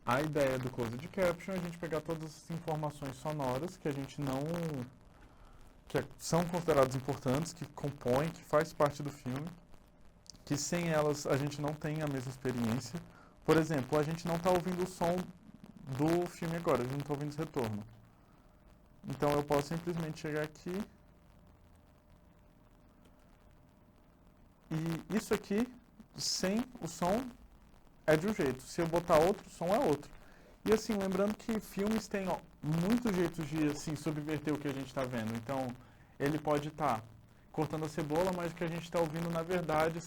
A ideia do closed caption é a gente pegar todas as informações sonoras que a gente não... que são consideradas importantes, que compõem, que faz parte do filme, que sem elas a gente não tem a mesma experiência. Por exemplo, a gente não está ouvindo o som do filme agora, a gente não está ouvindo esse retorno. Então eu posso simplesmente chegar aqui e isso aqui, sem o som, é de um jeito. Se eu botar outro, o som é outro. E assim, lembrando que filmes têm muitos jeitos de assim, subverter o que a gente está vendo. Então, ele pode estar cortando a cebola, mas o que a gente está ouvindo, na verdade,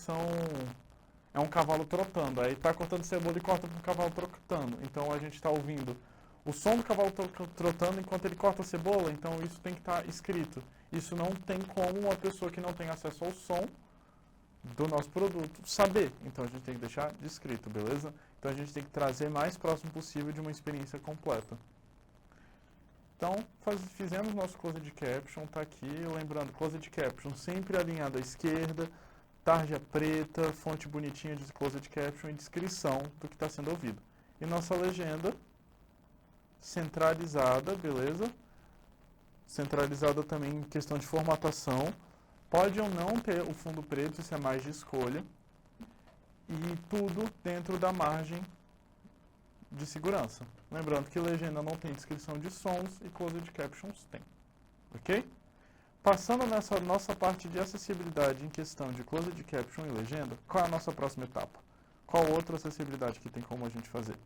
é um cavalo trotando. Aí está cortando cebola e corta para um cavalo trotando. Então, a gente está ouvindo o som do cavalo trotando enquanto ele corta a cebola. Então, isso tem que estar escrito. Isso não tem como uma pessoa que não tem acesso ao som do nosso produto saber. Então a gente tem que deixar descrito, beleza? Então a gente tem que trazer mais próximo possível de uma experiência completa. Então, fizemos nosso closed caption, tá aqui. Lembrando, closed caption sempre alinhado à esquerda, tarja preta, fonte bonitinha de closed caption e descrição do que está sendo ouvido. E nossa legenda centralizada, beleza? Centralizada também em questão de formatação. Pode ou não ter o fundo preto, isso é mais de escolha. E tudo dentro da margem de segurança. Lembrando que legenda não tem descrição de sons e closed captions tem. Ok? Passando nessa nossa parte de acessibilidade em questão de closed caption e legenda, qual é a nossa próxima etapa? Qual outra acessibilidade que tem como a gente fazer?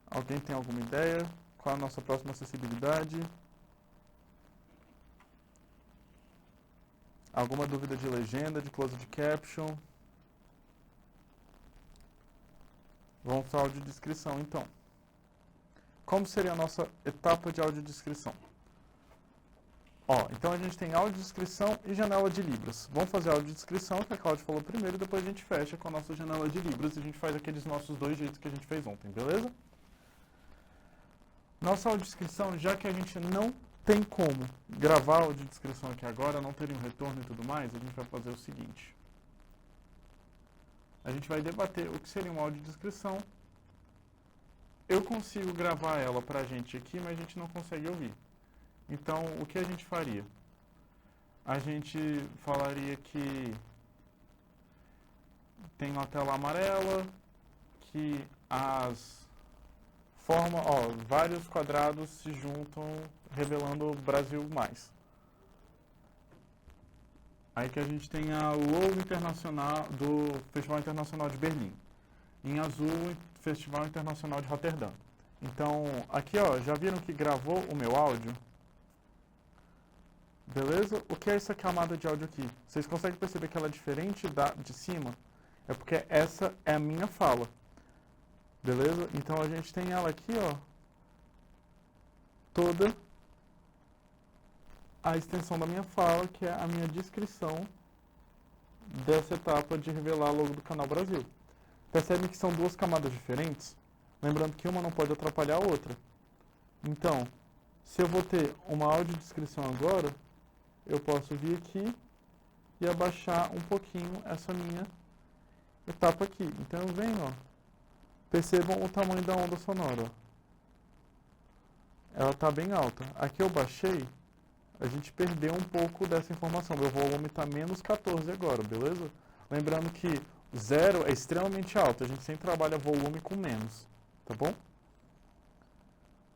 Alguém tem alguma ideia? Qual a nossa próxima acessibilidade? Alguma dúvida de legenda, de closed caption? Vamos para a audiodescrição, então. Como seria a nossa etapa de audiodescrição? Então a gente tem audiodescrição e janela de libras. Vamos fazer a audiodescrição, que a Cláudia falou primeiro, e depois a gente fecha com a nossa janela de libras e a gente faz aqueles nossos 2 jeitos que a gente fez ontem, beleza? Nossa audiodescrição, já que a gente não tem como gravar a audiodescrição aqui agora, não teria um retorno e tudo mais, a gente vai fazer o seguinte. A gente vai debater o que seria uma audiodescrição. Eu consigo gravar ela pra gente aqui, mas a gente não consegue ouvir. Então, o que a gente faria? A gente falaria que tem uma tela amarela, que vários quadrados se juntam, revelando Brasil mais. Aí que a gente tem o logo internacional do Festival Internacional de Berlim. Em azul, Festival Internacional de Roterdã. Então, aqui já viram que gravou o meu áudio? Beleza? O que é essa camada de áudio aqui? Vocês conseguem perceber que ela é diferente da de cima? É porque essa é a minha fala. Beleza? Então a gente tem ela aqui, toda a extensão da minha fala, que é a minha descrição dessa etapa de revelar logo do Canal Brasil. Percebem que são 2 camadas diferentes? Lembrando que uma não pode atrapalhar a outra. Então, se eu vou ter uma audiodescrição agora, eu posso vir aqui e abaixar um pouquinho essa minha etapa aqui. Então eu venho, percebam o tamanho da onda sonora. Ela está bem alta. Aqui eu baixei, a gente perdeu um pouco dessa informação. Meu volume está menos 14 agora, beleza? Lembrando que 0 é extremamente alto, a gente sempre trabalha volume com menos, tá bom?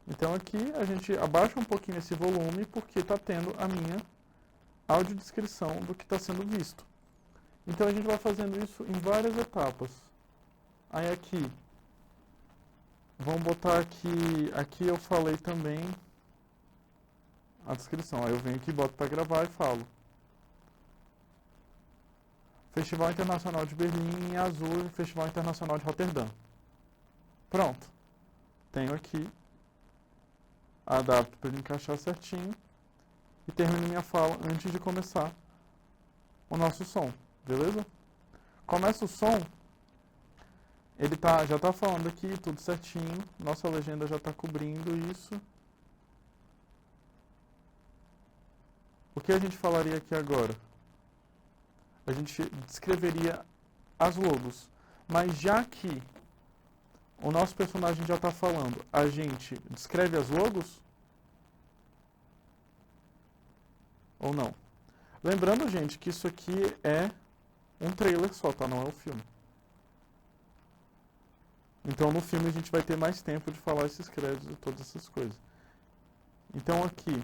Então aqui a gente abaixa um pouquinho esse volume porque está tendo a minha audiodescrição do que está sendo visto. Então a gente vai fazendo isso em várias etapas. Aí aqui, vamos botar aqui eu falei também a descrição. Aí eu venho aqui, boto para gravar e falo. Festival Internacional de Berlim em azul e Festival Internacional de Roterdã. Pronto. Tenho aqui. Adapto para ele encaixar certinho. E termino minha fala antes de começar o nosso som. Beleza? Começa o som. Ele já está falando aqui tudo certinho. Nossa legenda já está cobrindo isso. O que a gente falaria aqui agora? A gente descreveria as logos. Mas já que o nosso personagem já está falando, a gente descreve as logos? Ou não? Lembrando, gente, que isso aqui é um trailer só, tá? Não é um filme. Então, no filme, a gente vai ter mais tempo de falar esses créditos e todas essas coisas. Então, aqui,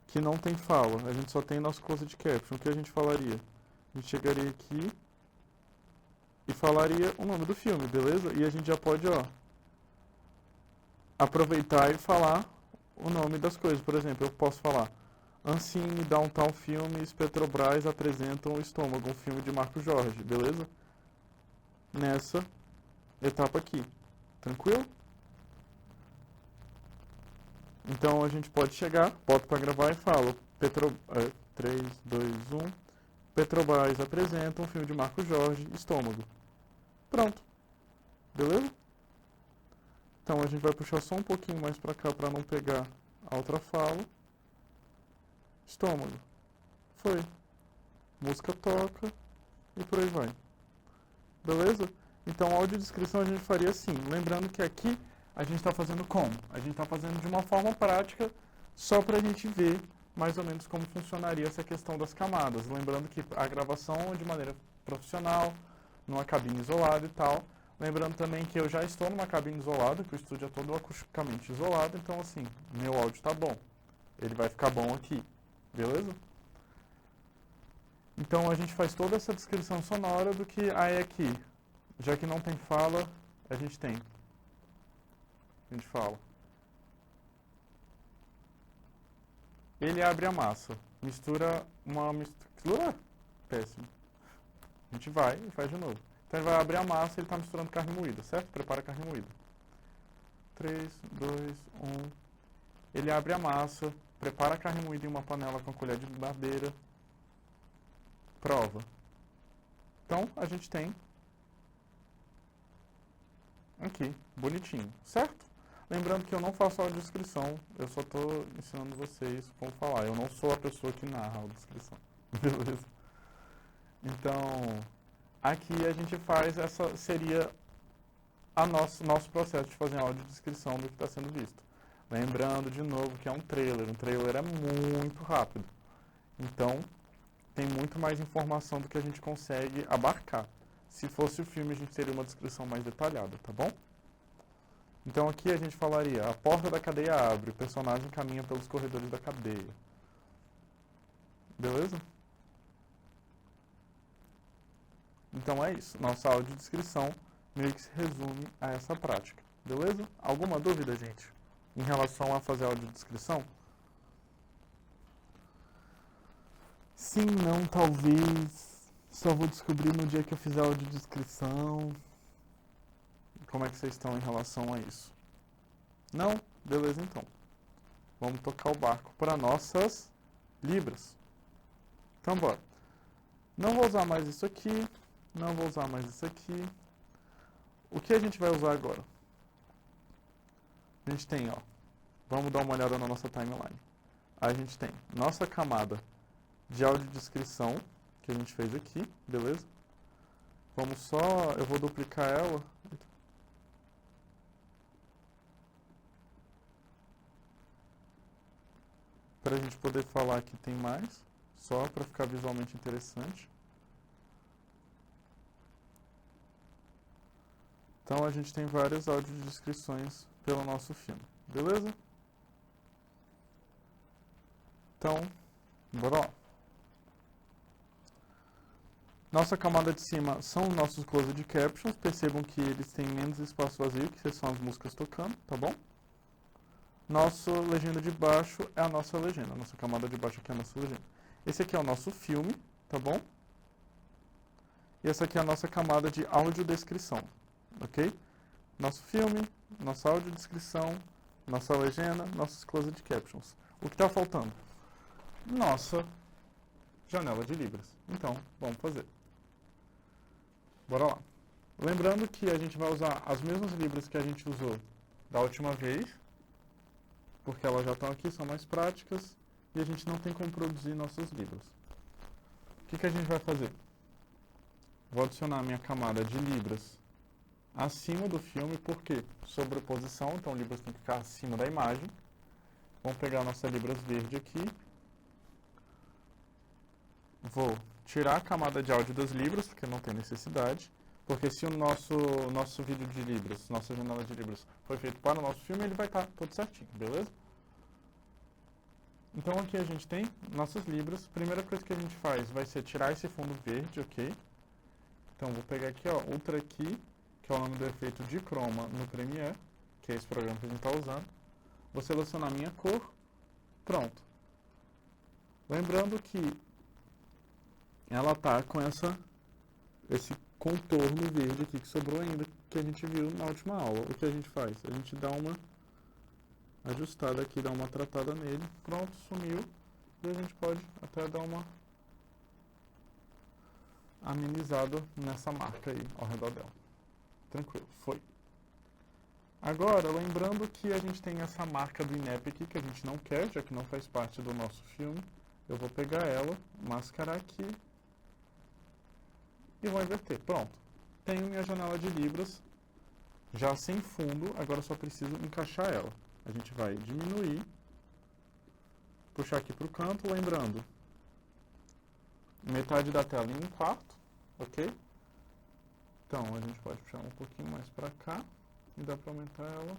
que não tem fala, a gente só tem nosso closed caption. O que a gente falaria? A gente chegaria aqui e falaria o nome do filme, beleza? E a gente já pode, aproveitar e falar o nome das coisas. Por exemplo, eu posso falar Ancine, Downtown Filmes, Petrobras apresentam o Estômago, um filme de Marco Jorge, beleza? Nessa etapa aqui. Tranquilo? Então a gente pode chegar, boto para gravar e falo 3, 2, 1 Petrobras apresenta um filme de Marco Jorge, Estômago. Pronto. Beleza? Então a gente vai puxar só um pouquinho mais para cá para não pegar a outra fala. Estômago. Foi. Música toca e por aí vai. Beleza? Então a audiodescrição a gente faria assim. Lembrando que aqui a gente está fazendo como? A gente está fazendo de uma forma prática só para a gente ver mais ou menos como funcionaria essa questão das camadas. Lembrando que a gravação é de maneira profissional, numa cabine isolada e tal. Lembrando também que eu já estou numa cabine isolada, que o estúdio é todo acusticamente isolado, então assim, meu áudio está bom. Ele vai ficar bom aqui, beleza? Então a gente faz toda essa descrição sonora do que aí aqui. Já que não tem fala, a gente tem. A gente fala. Ele abre a massa. Mistura uma mistura. Péssimo. A gente vai e faz de novo. Então ele vai abrir a massa e ele está misturando carne moída, certo? Prepara a carne moída. 3, 2, 1. Ele abre a massa, prepara a carne moída em uma panela com a colher de madeira. Prova. Então a gente tem aqui, bonitinho, certo? Lembrando que eu não faço audiodescrição, eu só estou ensinando vocês como falar. Eu não sou a pessoa que narra a audiodescrição. Beleza? Então, aqui a gente faz, essa seria nosso processo de fazer a audiodescrição do que está sendo visto. Lembrando de novo que é um trailer é muito rápido. Então, tem muito mais informação do que a gente consegue abarcar. Se fosse o filme, a gente teria uma descrição mais detalhada, tá bom? Então aqui a gente falaria, a porta da cadeia abre, o personagem caminha pelos corredores da cadeia. Beleza? Então é isso, nossa audiodescrição meio que se resume a essa prática. Beleza? Alguma dúvida, gente, em relação a fazer a audiodescrição? Sim, não, talvez. Só vou descobrir no dia que eu fizer a audiodescrição. Como é que vocês estão em relação a isso? Não? Beleza, então. Vamos tocar o barco para nossas libras. Então, bora. Não vou usar mais isso aqui. Não vou usar mais isso aqui. O que a gente vai usar agora? A gente tem, ó. Vamos dar uma olhada na nossa timeline. A gente tem nossa camada de audiodescrição, que a gente fez aqui, beleza? Vamos só... Eu vou duplicar ela. Para a gente poder falar que tem mais, só para ficar visualmente interessante. Então a gente tem várias audiodescrições pelo nosso filme, beleza? Então, bora lá. Nossa camada de cima são os nossos closed captions, percebam que eles têm menos espaço vazio, que são as músicas tocando, tá bom? Nossa legenda de baixo é a nossa legenda. Nossa camada de baixo aqui é a nossa legenda. Esse aqui é o nosso filme, tá bom? E essa aqui é a nossa camada de audiodescrição, ok? Nosso filme, nossa audiodescrição, nossa legenda, nossos closed captions. O que está faltando? Nossa janela de libras. Então, vamos fazer. Bora lá. Lembrando que a gente vai usar as mesmas libras que a gente usou da última vez, porque elas já estão aqui, são mais práticas, e a gente não tem como produzir nossas libras. O que a gente vai fazer? Vou adicionar a minha camada de libras acima do filme, porque sobreposição, então libras tem que ficar acima da imagem. Vamos pegar a nossa libras verde aqui. Vou tirar a camada de áudio das libras, porque não tem necessidade. Porque se o nosso vídeo de libras, nossa janela de libras, foi feito para o nosso filme, ele vai estar todo certinho, beleza? Então aqui a gente tem nossas libras. Primeira coisa que a gente faz vai ser tirar esse fundo verde, ok? Então vou pegar aqui, ó, Ultra Key, que é o nome do efeito de chroma no Premiere, que é esse programa que a gente está usando. Vou selecionar a minha cor, pronto. Lembrando que ela tá com esse contorno verde aqui que sobrou ainda, que a gente viu na última aula. O que a gente faz? A gente dá uma ajustada aqui, dá uma tratada nele, pronto, sumiu. E a gente pode até dar uma amenizada nessa marca aí, ao redor dela. Tranquilo, foi. Agora, lembrando que a gente tem essa marca do INEP aqui, que a gente não quer, já que não faz parte do nosso filme. Eu vou pegar ela, mascarar aqui e vou inverter. Pronto. Tenho minha janela de libras já sem fundo, agora só preciso encaixar ela. A gente vai diminuir, puxar aqui para o canto, lembrando, metade da tela em 1/4, ok? Então a gente pode puxar um pouquinho mais para cá e dá para aumentar ela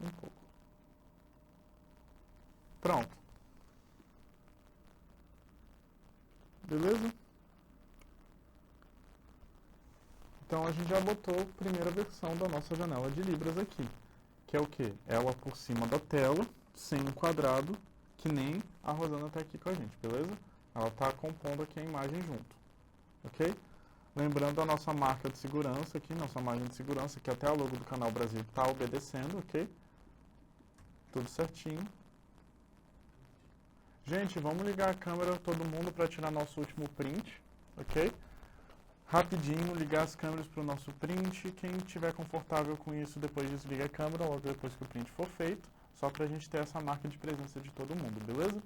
um pouco. Pronto. Beleza? Então a gente já botou a primeira versão da nossa janela de libras aqui, que é o que? Ela por cima da tela, sem um quadrado, que nem a Rosana está aqui com a gente, beleza? Ela está compondo aqui a imagem junto, ok? Lembrando a nossa marca de segurança aqui, nossa margem de segurança, que até a logo do Canal Brasil está obedecendo, ok? Tudo certinho. Gente, vamos ligar a câmera todo mundo para tirar nosso último print, ok? Rapidinho, ligar as câmeras para o nosso print. Quem estiver confortável com isso, depois desliga a câmera, logo depois que o print for feito, só para a gente ter essa marca de presença de todo mundo, beleza?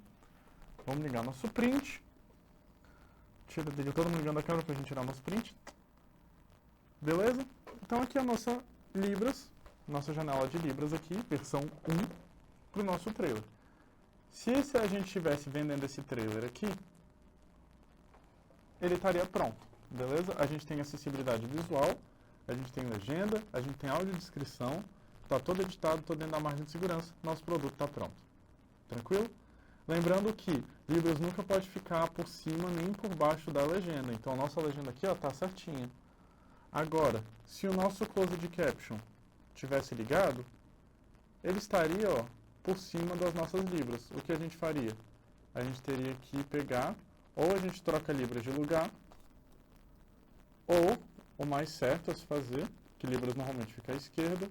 Vamos ligar nosso print. Liga todo mundo ligando a câmera para a gente tirar nosso print. Beleza? Então aqui a nossa Libras, nossa janela de Libras aqui, versão 1, para o nosso trailer. Se a gente estivesse vendendo esse trailer aqui, ele estaria pronto, beleza? A gente tem acessibilidade visual, a gente tem legenda, a gente tem audiodescrição, está todo editado, todo dentro da margem de segurança, nosso produto está pronto. Tranquilo? Lembrando que Libras nunca pode ficar por cima nem por baixo da legenda, então a nossa legenda aqui está certinha. Agora, se o nosso closed caption tivesse ligado, ele estaria por cima das nossas Libras. O que a gente faria? A gente teria que pegar, ou a gente troca Libras de lugar, ou o mais certo a se fazer, que Libras normalmente fica à esquerda,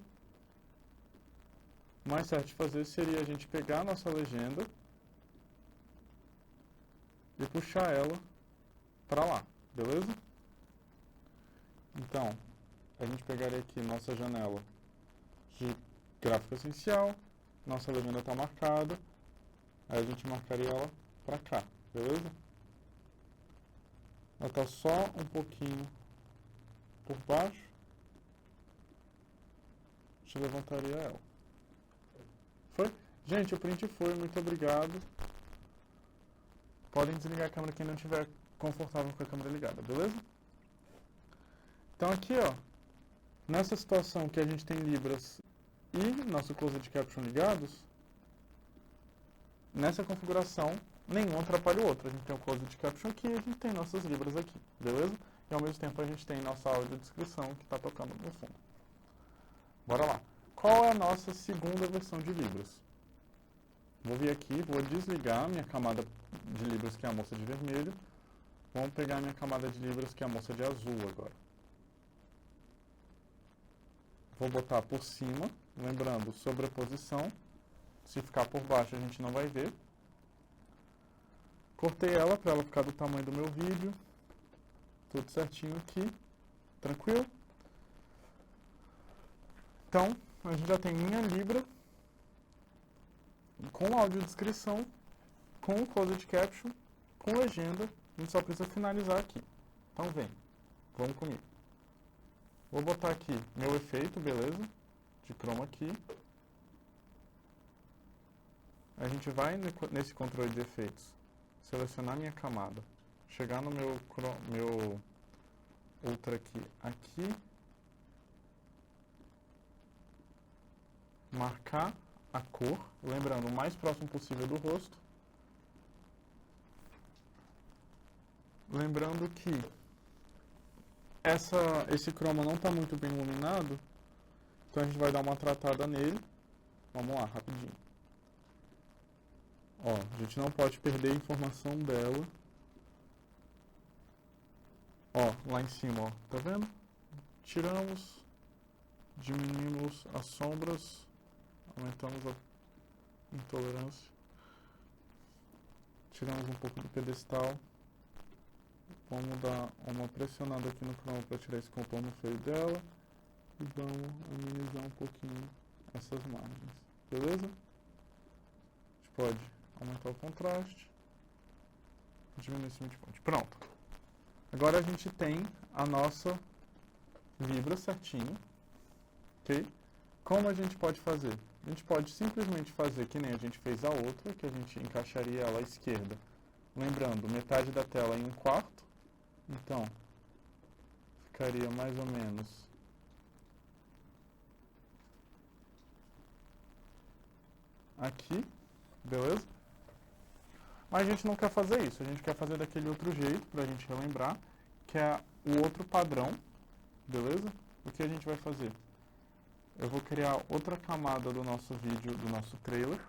o mais certo de fazer seria a gente pegar a nossa legenda e puxar ela para lá, beleza? Então, a gente pegaria aqui nossa janela de gráfico essencial, nossa legenda está marcada, aí a gente marcaria ela para cá, beleza? Ela está só um pouquinho por baixo, a gente levantaria ela. Foi? Gente, o print foi, muito obrigado. Podem desligar a câmera quem não estiver confortável com a câmera ligada, beleza? Então aqui, nessa situação que a gente tem Libras e nosso closed caption ligados, nessa configuração, nenhum atrapalha o outro. A gente tem o closed caption aqui e a gente tem nossas Libras aqui, beleza? E ao mesmo tempo a gente tem nossa audiodescrição que está tocando no fundo. Bora lá. Qual é a nossa segunda versão de Libras? Vou vir aqui, vou desligar a minha camada de Libras, que é a moça de vermelho. Vamos pegar a minha camada de Libras, que é a moça de azul agora. Vou botar por cima, lembrando, sobreposição. Se ficar por baixo a gente não vai ver. Cortei ela para ela ficar do tamanho do meu vídeo. Tudo certinho aqui. Tranquilo? Então, a gente já tem minha Libra com audiodescrição, com o closed caption, com legenda. A gente só precisa finalizar aqui. Então vem, vamos comigo. Vou botar aqui meu efeito, beleza? De chroma key. A gente vai nesse controle de efeitos, selecionar minha camada, chegar no meu Ultra Key aqui, marcar a cor, lembrando, o mais próximo possível do rosto. Lembrando que esse chroma não está muito bem iluminado, então a gente vai dar uma tratada nele. Vamos lá, rapidinho. A gente não pode perder a informação dela. Lá em cima, tá vendo? Tiramos, diminuímos as sombras, aumentamos a intolerância, tiramos um pouco do pedestal. Vamos dar uma pressionada aqui no chroma para tirar esse contorno feio dela e vamos amenizar um pouquinho essas margens, beleza? A gente pode aumentar o contraste, diminuir esse midpoint. Pronto. Agora a gente tem a nossa Libra certinho, ok? Como a gente pode fazer? A gente pode simplesmente fazer que nem a gente fez a outra, que a gente encaixaria ela à esquerda. Lembrando, metade da tela em 1/4, então ficaria mais ou menos aqui, beleza? Mas a gente não quer fazer isso, a gente quer fazer daquele outro jeito, pra gente relembrar, que é o outro padrão, beleza? O que a gente vai fazer? Eu vou criar outra camada do nosso vídeo, do nosso trailer.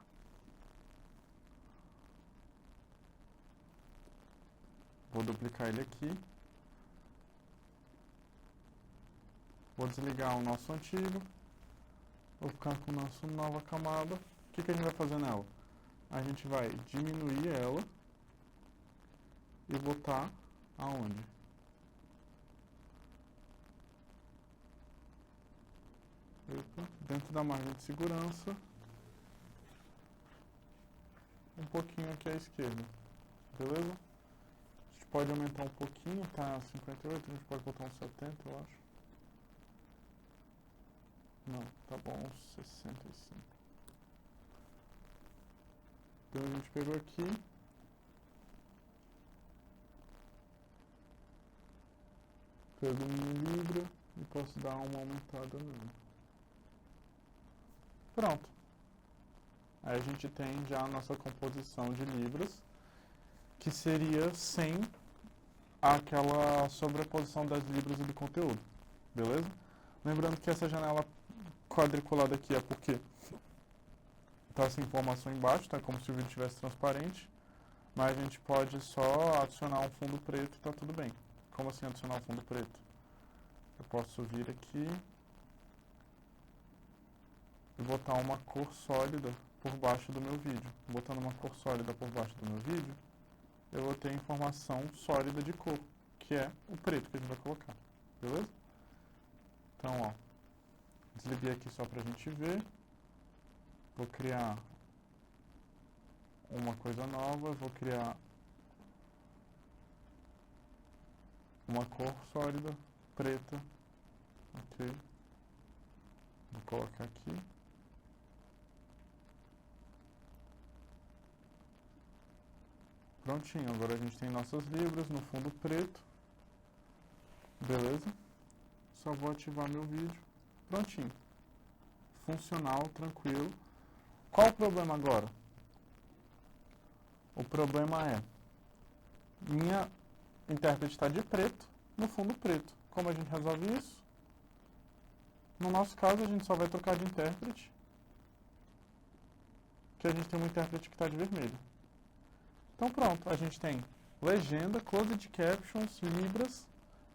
Vou duplicar ele aqui. Vou desligar o nosso antigo. Vou ficar com a nossa nova camada. O que a gente vai fazer nela? A gente vai diminuir ela e botar aonde? Dentro da margem de segurança, um pouquinho aqui à esquerda, beleza? A gente pode aumentar um pouquinho, tá 58, a gente pode botar uns 70, eu acho. Não, tá bom, uns 65. Então a gente pegou aqui. Pego um Libra e posso dar uma aumentada nele. Pronto. Aí a gente tem já a nossa composição de libras, que seria sem aquela sobreposição das libras e do conteúdo. Beleza? Lembrando que essa janela quadriculada aqui é porque está essa informação embaixo, tá como se o vídeo estivesse transparente, mas a gente pode só adicionar um fundo preto e tá tudo bem. Como assim adicionar um fundo preto? Eu posso vir aqui e botar uma cor sólida por baixo do meu vídeo. Botando uma cor sólida por baixo do meu vídeo, eu vou ter informação sólida de cor, que é o preto que a gente vai colocar. Beleza? Então, ó, desliguei aqui só pra gente ver. Vou criar uma coisa nova, vou criar uma cor sólida, preta, ok. Vou colocar aqui. Prontinho, agora a gente tem nossas libras no fundo preto. Beleza? Só vou ativar meu vídeo. Prontinho. Funcional, tranquilo. Qual o problema agora? O problema é minha intérprete está de preto no fundo preto. Como a gente resolve isso? No nosso caso, a gente só vai trocar de intérprete, que a gente tem um intérprete que está de vermelho. Então pronto, a gente tem legenda, closed captions, libras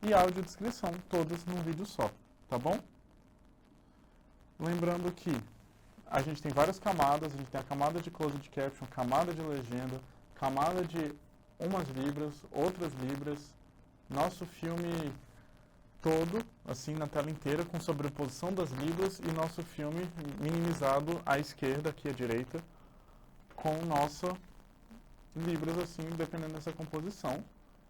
e audiodescrição, todas num vídeo só, tá bom? Lembrando que a gente tem várias camadas, a gente tem a camada de closed caption, camada de legenda, camada de umas libras, outras libras, nosso filme todo, assim, na tela inteira, com sobreposição das libras e nosso filme minimizado à esquerda, aqui à direita, com nossa libras, assim, dependendo dessa composição.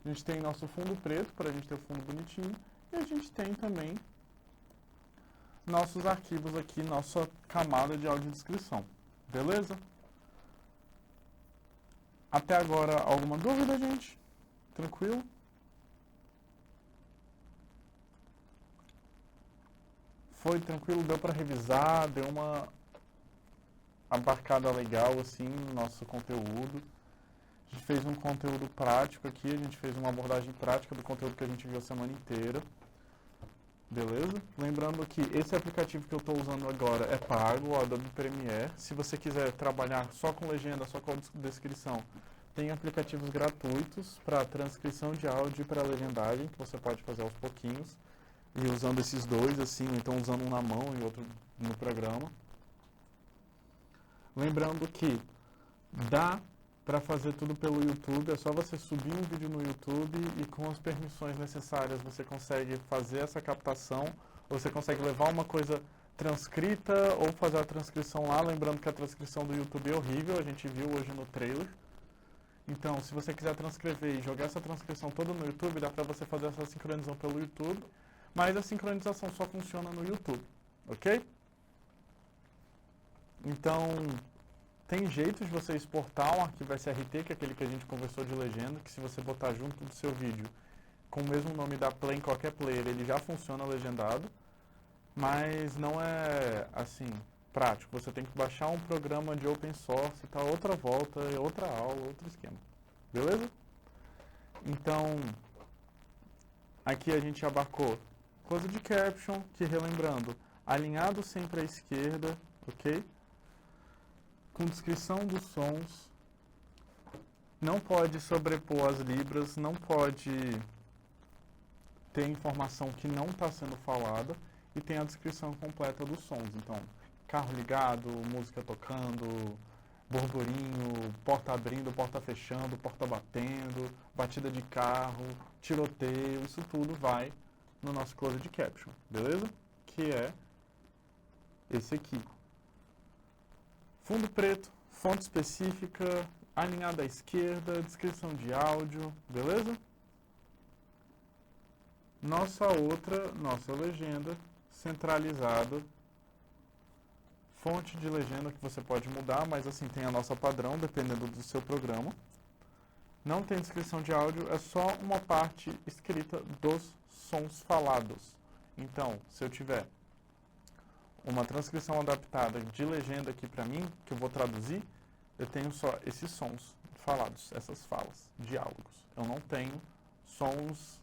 A gente tem nosso fundo preto, para a gente ter o fundo bonitinho, e a gente tem também nossos arquivos aqui, nossa camada de audiodescrição. Beleza? Até agora, alguma dúvida, gente? Tranquilo? Foi tranquilo, deu para revisar, deu uma abarcada legal, assim, no nosso conteúdo. A gente fez um conteúdo prático aqui, a gente fez uma abordagem prática do conteúdo que a gente viu a semana inteira. Beleza? Lembrando que esse aplicativo que eu estou usando agora é pago, o Adobe Premiere. Se você quiser trabalhar só com legenda, só com descrição, tem aplicativos gratuitos para transcrição de áudio e para legendagem, que você pode fazer aos pouquinhos. E usando esses dois, assim, ou então usando um na mão e outro no programa. Lembrando que dá para fazer tudo pelo YouTube, é só você subir um vídeo no YouTube e com as permissões necessárias você consegue fazer essa captação, ou você consegue levar uma coisa transcrita ou fazer a transcrição lá, lembrando que a transcrição do YouTube é horrível, a gente viu hoje no trailer. Então, se você quiser transcrever e jogar essa transcrição toda no YouTube, dá para você fazer essa sincronização pelo YouTube, mas a sincronização só funciona no YouTube, ok? Então, tem jeito de você exportar um arquivo SRT, que é aquele que a gente conversou de legenda, que se você botar junto do seu vídeo com o mesmo nome da play em qualquer player, ele já funciona legendado, mas não é, assim, prático. Você tem que baixar um programa de open source, tá? Outra volta, outra aula, outro esquema. Beleza? Então, aqui a gente abarcou closed caption, que relembrando, alinhado sempre à esquerda, ok? Com descrição dos sons, não pode sobrepor as libras, não pode ter informação que não está sendo falada, e tem a descrição completa dos sons. Então, carro ligado, música tocando, burburinho, porta abrindo, porta fechando, porta batendo, batida de carro, tiroteio, isso tudo vai no nosso closed caption, beleza? Que é esse aqui. Fundo preto, fonte específica, alinhada à esquerda, descrição de áudio, beleza? Nossa legenda centralizada, fonte de legenda que você pode mudar, mas assim tem a nossa padrão, dependendo do seu programa. Não tem descrição de áudio, é só uma parte escrita dos sons falados. Então, se eu tiver uma transcrição adaptada de legenda aqui para mim, que eu vou traduzir, eu tenho só esses sons falados, essas falas, diálogos. Eu não tenho sons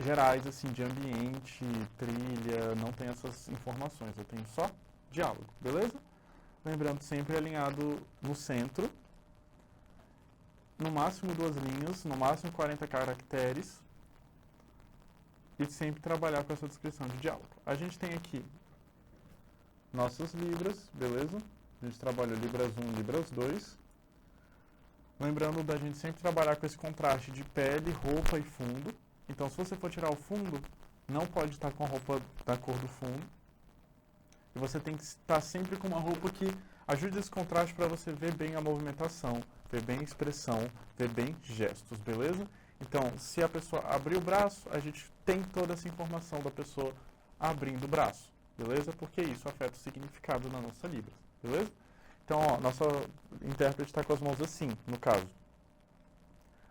gerais, assim, de ambiente, trilha, não tenho essas informações, eu tenho só diálogo, beleza? Lembrando, sempre alinhado no centro, no máximo 2 linhas, no máximo 40 caracteres, e sempre trabalhar com essa descrição de diálogo. A gente tem aqui nossas libras, beleza? A gente trabalha libras 1, libras 2. Lembrando da gente sempre trabalhar com esse contraste de pele, roupa e fundo. Então, se você for tirar o fundo, não pode estar com a roupa da cor do fundo. E você tem que estar sempre com uma roupa que ajude esse contraste para você ver bem a movimentação, ver bem a expressão, ver bem gestos, beleza? Então, se a pessoa abrir o braço, a gente tem toda essa informação da pessoa abrindo o braço, beleza? Porque isso afeta o significado na nossa Libras, beleza? Então, ó, nossa intérprete está com as mãos assim, no caso.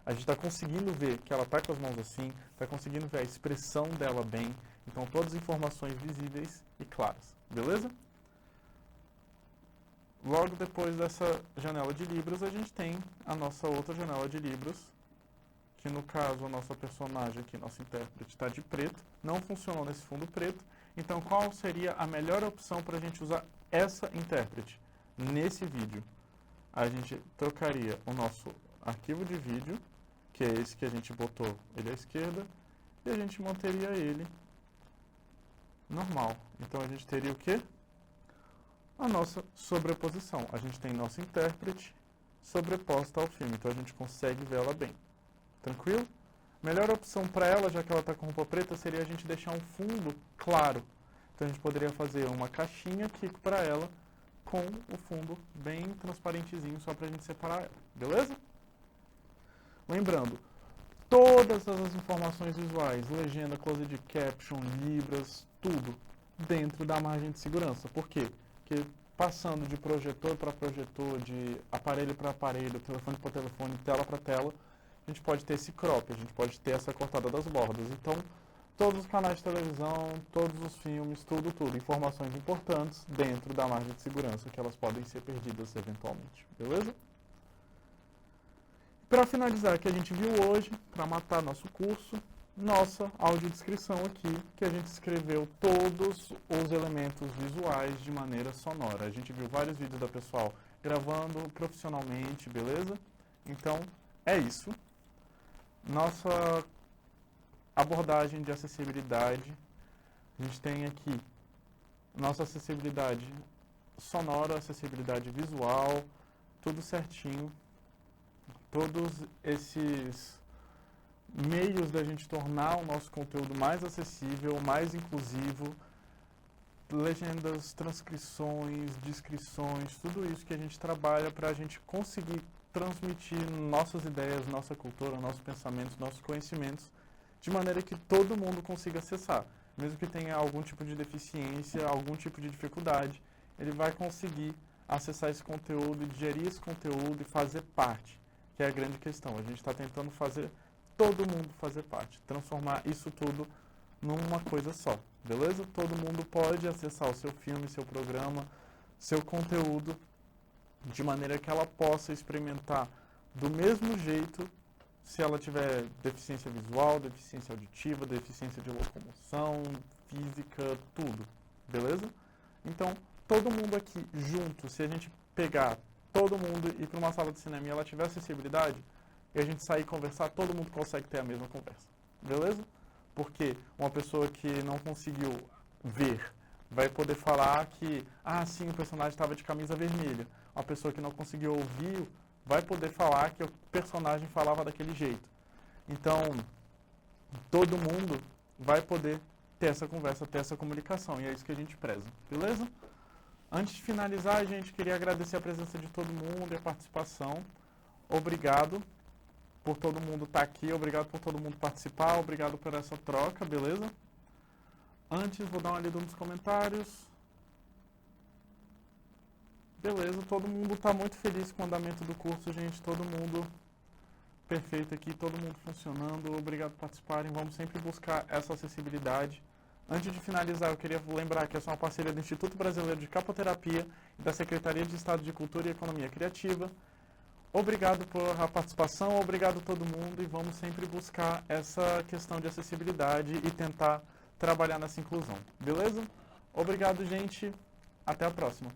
A gente está conseguindo ver que ela está com as mãos assim, está conseguindo ver a expressão dela bem. Então, todas as informações visíveis e claras, beleza? Logo depois dessa janela de Libras, a gente tem a nossa outra janela de Libras, que no caso a nossa personagem aqui, nossa intérprete, está de preto, não funcionou nesse fundo preto. Então, qual seria a melhor opção para a gente usar essa intérprete? Nesse vídeo, a gente trocaria o nosso arquivo de vídeo, que é esse que a gente botou ele à esquerda, e a gente manteria ele normal. Então, a gente teria o quê? A nossa sobreposição. A gente tem nossa intérprete sobreposta ao filme, então a gente consegue ver ela bem. Tranquilo? Melhor opção para ela, já que ela está com roupa preta, seria a gente deixar um fundo claro. Então, a gente poderia fazer uma caixinha aqui para ela, com o fundo bem transparentezinho, só para a gente separar ela. Beleza? Lembrando, todas as informações visuais, legenda, closed caption, libras, tudo dentro da margem de segurança. Por quê? Porque passando de projetor para projetor, de aparelho para aparelho, telefone para telefone, tela para tela, a gente pode ter esse crop, a gente pode ter essa cortada das bordas. Então, todos os canais de televisão, todos os filmes, tudo, informações importantes dentro da margem de segurança, que elas podem ser perdidas eventualmente. Beleza? Para finalizar, que a gente viu hoje, para matar nosso curso, nossa audiodescrição aqui, que a gente escreveu todos os elementos visuais de maneira sonora. A gente viu vários vídeos da pessoal gravando profissionalmente, beleza? Então, é isso. Nossa abordagem de acessibilidade, a gente tem aqui nossa acessibilidade sonora, acessibilidade visual, tudo certinho. Todos esses meios da gente tornar o nosso conteúdo mais acessível, mais inclusivo, legendas, transcrições, descrições, tudo isso que a gente trabalha para a gente conseguir transmitir nossas ideias, nossa cultura, nossos pensamentos, nossos conhecimentos, de maneira que todo mundo consiga acessar. Mesmo que tenha algum tipo de deficiência, algum tipo de dificuldade, ele vai conseguir acessar esse conteúdo, digerir esse conteúdo e fazer parte, que é a grande questão. A gente está tentando fazer todo mundo fazer parte, transformar isso tudo numa coisa só, beleza? Todo mundo pode acessar o seu filme, seu programa, seu conteúdo, de maneira que ela possa experimentar do mesmo jeito, se ela tiver deficiência visual, deficiência auditiva, deficiência de locomoção, física, tudo, beleza? Então, todo mundo aqui junto, se a gente pegar todo mundo e ir para uma sala de cinema e ela tiver acessibilidade, e a gente sair e conversar, todo mundo consegue ter a mesma conversa, beleza? Porque uma pessoa que não conseguiu ver. Vai poder falar que, sim, o personagem estava de camisa vermelha. Uma pessoa que não conseguiu ouvir vai poder falar que o personagem falava daquele jeito. Então, todo mundo vai poder ter essa conversa, ter essa comunicação, e é isso que a gente preza, beleza? Antes de finalizar, a gente queria agradecer a presença de todo mundo e a participação. Obrigado por todo mundo estar aqui, obrigado por todo mundo participar, obrigado por essa troca, beleza? Antes, vou dar uma lida nos comentários. Beleza, todo mundo está muito feliz com o andamento do curso, gente, todo mundo perfeito aqui, todo mundo funcionando, obrigado por participarem, vamos sempre buscar essa acessibilidade. Antes de finalizar, eu queria lembrar que essa é uma parceria do Instituto Brasileiro de Capoterapia e da Secretaria de Estado de Cultura e Economia Criativa. Obrigado por a participação, obrigado a todo mundo e vamos sempre buscar essa questão de acessibilidade e tentar trabalhar nessa inclusão, beleza? Obrigado, gente. Até a próxima.